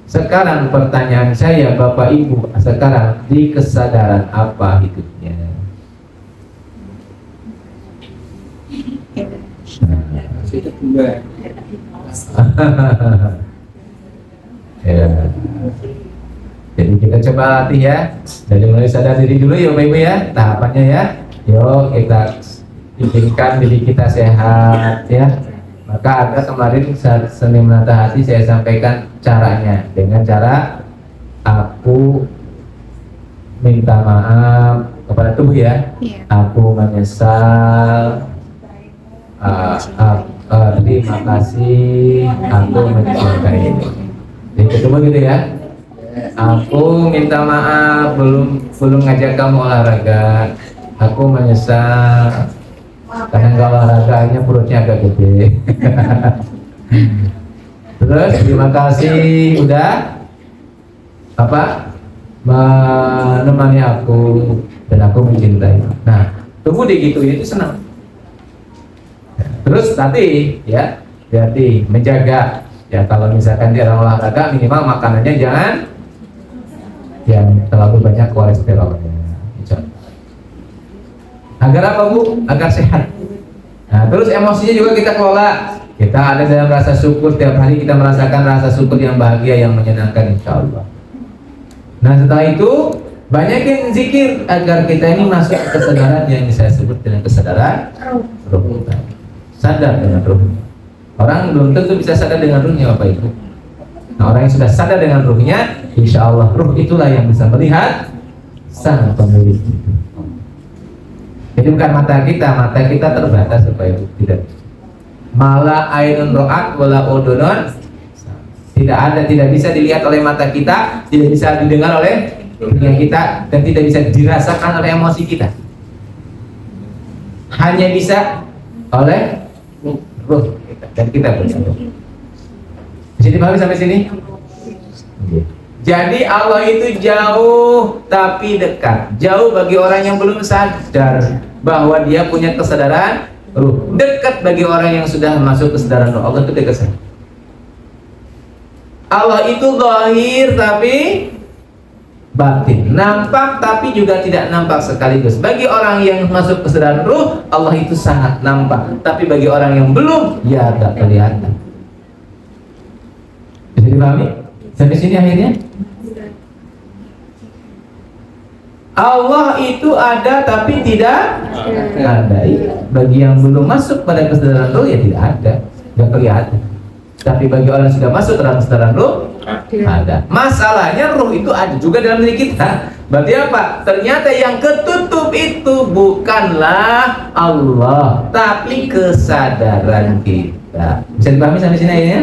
Sekarang pertanyaan saya Bapak Ibu, sekarang di kesadaran apa hidupnya? Ya. Jadi kita coba latih ya. Dari mulai sadar diri dulu ya Bapak Ibu ya, tahapannya ya. Yuk kita bikinkan diri kita sehat ya. Maka ada kemarin saat seni menata hati saya sampaikan caranya dengan cara aku minta maaf kepada tubuh ya. Aku menyesal Terima kasih aku mencintai. Jadi ketemu gitu ya. Aku minta maaf belum ngajak kamu olahraga. Aku menyesal karena nggak olahraga, hanya perutnya agak gede. Terus terima kasih udah menemani aku dan aku mencintai. Nah, tunggu deh gitu itu senang. Terus nanti ya, jadi menjaga ya, kalau misalkan dia orang olahraga minimal makanannya jangan yang terlalu banyak kolesterolnya. Agar apa Bu? Agar sehat. Nah, terus emosinya juga kita kelola. Kita ada dalam rasa syukur, tiap hari kita merasakan rasa syukur yang bahagia, yang menyenangkan, insya Allah. Nah, setelah itu banyakin zikir agar kita ini masuk ke kesadaran yang saya sebut dengan kesadaran ruh. Sadar dengan ruh. Orang belum tentu bisa sadar dengan ruhnya Bapak Ibu. Nah, orang yang sudah sadar dengan ruhnya, insya Allah ruh itulah yang bisa melihat sang pemilik itu. Jadi bukan mata kita terbatas supaya tidak. Mala ainun ro'at wala udunun, tidak bisa dilihat oleh mata kita, tidak bisa didengar oleh telinga kita, dan tidak bisa dirasakan oleh emosi kita. Hanya bisa oleh ruh kita, dan kita bersatu. Bisa dipahami sampai sini? Jadi Allah itu jauh tapi dekat. Jauh bagi orang yang belum sadar bahwa dia punya kesadaran ruh. Dekat bagi orang yang sudah masuk kesadaran ruh. Allah itu dekat. Allah itu zahir tapi batin. Nampak tapi juga tidak nampak sekaligus. Bagi orang yang masuk kesadaran ruh, Allah itu sangat nampak. Tapi bagi orang yang belum, ya tak kelihatan. Bisa dipahami? Sampai sini akhirnya. Allah itu ada tapi tidak ada. Bagi yang belum masuk pada kesadaran ruh ya tidak ada, tidak kelihatan. Tapi bagi orang yang sudah masuk dalam kesadaran ruh ada. Masalahnya ruh itu ada juga dalam diri kita. Berarti apa? Ternyata yang ketutup itu bukanlah Allah, tapi kesadaran kita. Bisa dipahami sampai sini ya?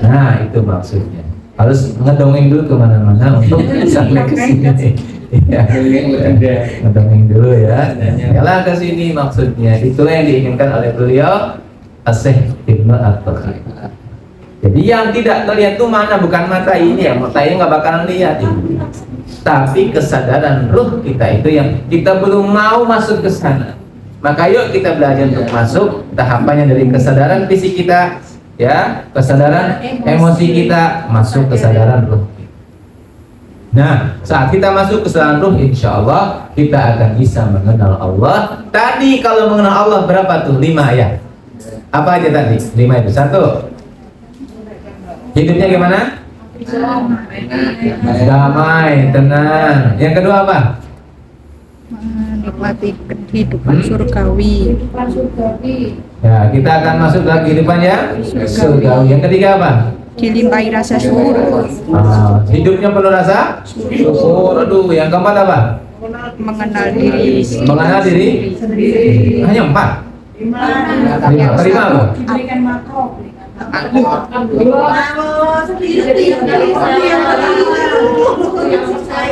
Nah, itu maksudnya. Harus ngedongeng dulu kemana-mana untuk sampai ke sini. Ya, ngedongeng dulu ya. Yalah ke sini maksudnya. Itulah yang diinginkan oleh beliau Asy-Syaikh Ibnu At-Taqiy. Jadi yang tidak terlihat itu mana? Bukan mata ini ya. Mata ini nggak bakalan lihat. Tapi kesadaran ruh kita itu yang kita belum mau masuk ke sana. Maka yuk kita belajar untuk masuk tahapannya dari kesadaran fisik kita, ya, kesadaran emosi kita, masuk kesadaran ruh. Nah, saat kita masuk kesadaran ruh, insya Allah kita akan bisa mengenal Allah. Tadi kalau mengenal Allah berapa tuh? 5 ya. Apa aja tadi? 5 itu. 1, hidupnya gimana? Damai, tenang. Yang kedua apa? Menikmati kehidupan surgawi. Ya, kita akan masuk ke kehidupan ya surgawi. Yang ketiga apa? Dilimpahi rasa syukur. Hidupnya penuh rasa syukur. Aduh, yang keempat apa? Mengenal diri. Mengenal diri. Hanya 4. Kelima apa?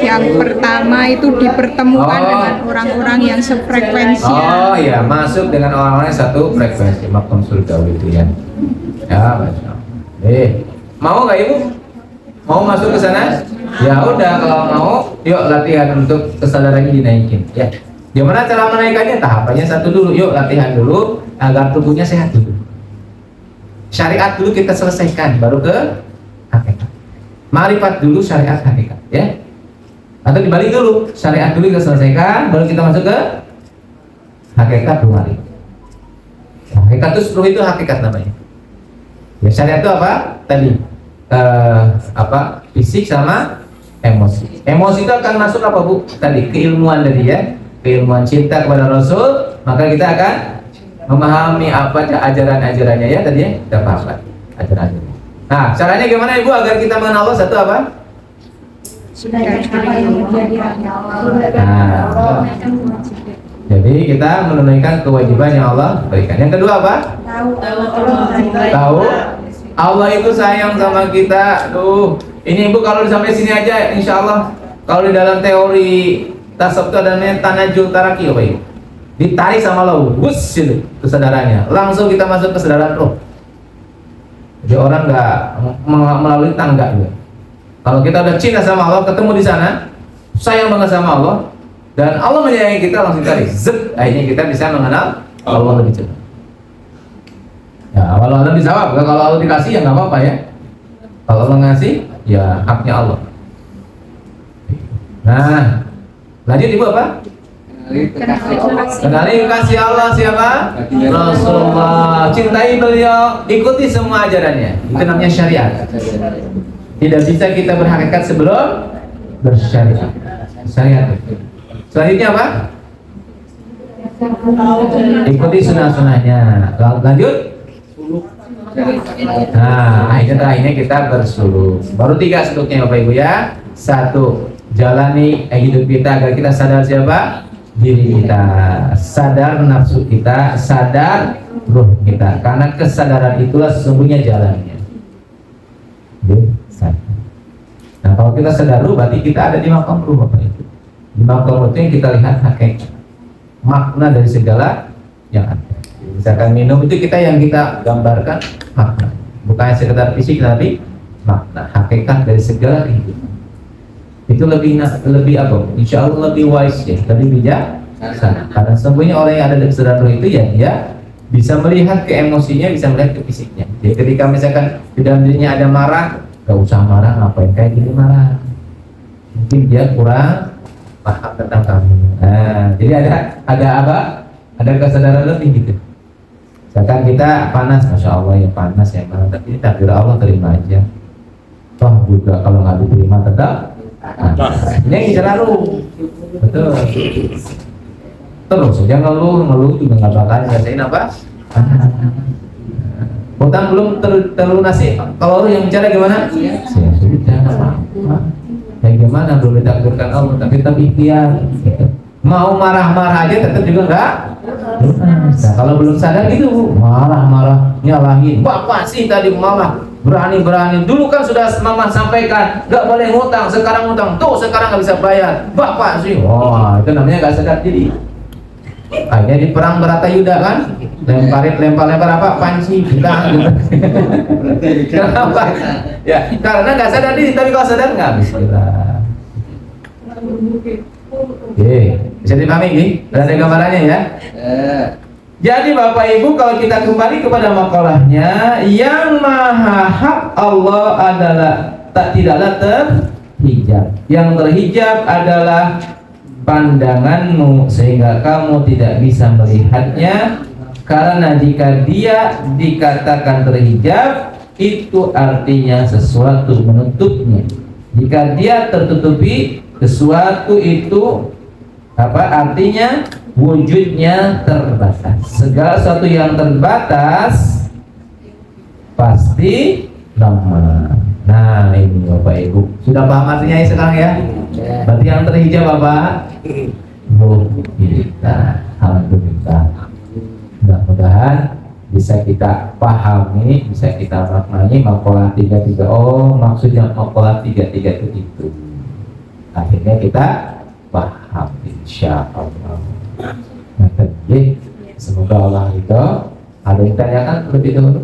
Yang pertama itu dipertemukan dengan orang-orang yang sefrekuensi. Oh ya, masuk dengan orang-orang yang satu frekuensi, makom surgawi itu ya. Ya, Masya Allah. Mau nggak Ibu? Mau masuk ke sana? Ya udah, kalau mau, yuk latihan untuk kesadarannya dinaikin. Ya. Gimana cara menaikkannya? Tahapannya satu dulu. Yuk latihan dulu agar tubuhnya sehat dulu. Syariat dulu kita selesaikan, baru ke hakikat. Ma'rifat dulu, syariat, hakikat, ya. Atau dibalik dulu, syariat dulu kita selesaikan, baru kita masuk ke hakikat dulu. Hakikat itu seluruh itu hakikat namanya. Ya, syariat itu apa? Tadi fisik sama emosi. Emosi itu akan masuk apa Bu? Tadi keilmuan tadi ya, keilmuan cinta kepada Rasul, maka kita akan memahami apa ajaran-ajarannya ya tadi ya, kita paham ajaran-ajarannya. Nah, caranya gimana Ibu agar kita mengenal Allah? Satu apa? Sudah menjadi hanya Allah. Nah, Jadi kita menunaikan kewajiban yang Allah berikan. Yang kedua apa? Tahu Allah itu sayang sama kita. Tuh, ini Ibu kalau sampai sini aja, insya Allah. Kalau di dalam teori tasawuf itu ada namanya tanajul taraki, apa Ibu? Ditarik sama Allah, bus itu kesadarannya. Langsung kita masuk kesadaran roh. Jadi orang nggak melalui tangga juga. Kalau kita udah cinta sama Allah, ketemu di sana, sayang banget sama Allah, dan Allah menyayangi kita, langsung tarik. Zet, akhirnya kita bisa mengenal Allah lebih cepat. Ya, kalau Allah dijawab, kalau Allah dikasih ya nggak apa-apa ya. Kalau Allah ngasih, ya haknya Allah. Nah, lanjut Ibu apa? Kenali kasih Allah siapa? Rasulullah. Cintai beliau, ikuti semua ajarannya. Itu namanya syariat. Tidak bisa kita berhakikat sebelum bersyariat. Syariat. Selanjutnya apa? Ikuti sunnah-sunnahnya. Lanjut. Nah, akhirnya kita bersuluk. Baru 3 suluknya Bapak Ibu ya. 1. Jalani hidup kita agar kita sadar siapa? Diri kita, sadar nafsu kita, sadar ruh kita. Karena kesadaran itulah sesungguhnya jalannya. Nah, kalau kita sadar ruh, berarti kita ada di makam ruh, Bapak Ibu. Di makam ruh itu yang kita lihat hakikat, makna dari segala yang ada. Misalkan minum itu yang kita gambarkan makna, bukan sekedar fisik tapi makna, hakikat dari segala kehidupan. Itu lebih apa? Insya Allah lebih wise ya, lebih bijak. Karena sesungguhnya orang yang ada di kesadaran roh itu ya dia bisa melihat ke emosinya, bisa melihat ke fisiknya. Jadi ketika misalkan di dalam dirinya ada marah, gak usah marah, ngapain kayak gini marah? Mungkin dia kurang paham tentang kamu. Nah, jadi ada apa? Ada kesadaran lebih gitu. Misalkan kita panas, masya Allah ya panas ya, tapi takdir Allah terima aja. Toh juga kalau nggak diterima tetap. Nah, ini yang selalu betul. Terus jangan ngeluh juga nggak bakal ngerasain apa? Hutang belum terlunasi. Kalau lu yang bicara gimana? Ya sudah, apa? Ya gimana belum ditakdirkan Allah, tapi ikhtiar. Mau marah-marah aja tetap juga enggak. Nah, kalau belum sadar gitu, marah-marah, nyalahin. Bapak sih tadi malah berani-berani. Dulu kan sudah mama sampaikan, nggak boleh ngutang, sekarang ngutang. Tuh sekarang nggak bisa bayar. Bapak sih. Wah, itu namanya nggak sadar diri. Akhirnya di perang Baratayuda kan, lempar apa? Panci, kita gitu. Kenapa? Ya, karena nggak sadar diri. Tapi kalau sadar nggak bismillah. Oke, bisa dipahami nih? Ada gambarannya ya. Jadi Bapak Ibu, kalau kita kembali kepada makalahnya, yang maha hak Allah adalah tidaklah terhijab. Yang terhijab adalah pandanganmu, sehingga kamu tidak bisa melihatnya. Karena jika dia dikatakan terhijab, itu artinya sesuatu menutupnya. Jika dia tertutupi, sesuatu itu apa artinya? Wujudnya terbatas. Segala sesuatu yang terbatas pasti lama. Nah ini Bapak Ibu sudah paham artinya sekarang ya? Berarti yang terhijab apa? Kita. Alhamdulillah. Mudah-mudahan bisa kita pahami, bisa kita maknai maqalah 33. Oh, maksudnya maqalah 33 itu. Akhirnya kita paham insya Allah. Semoga Allah itu ada yang tanyakan lebih dahulu.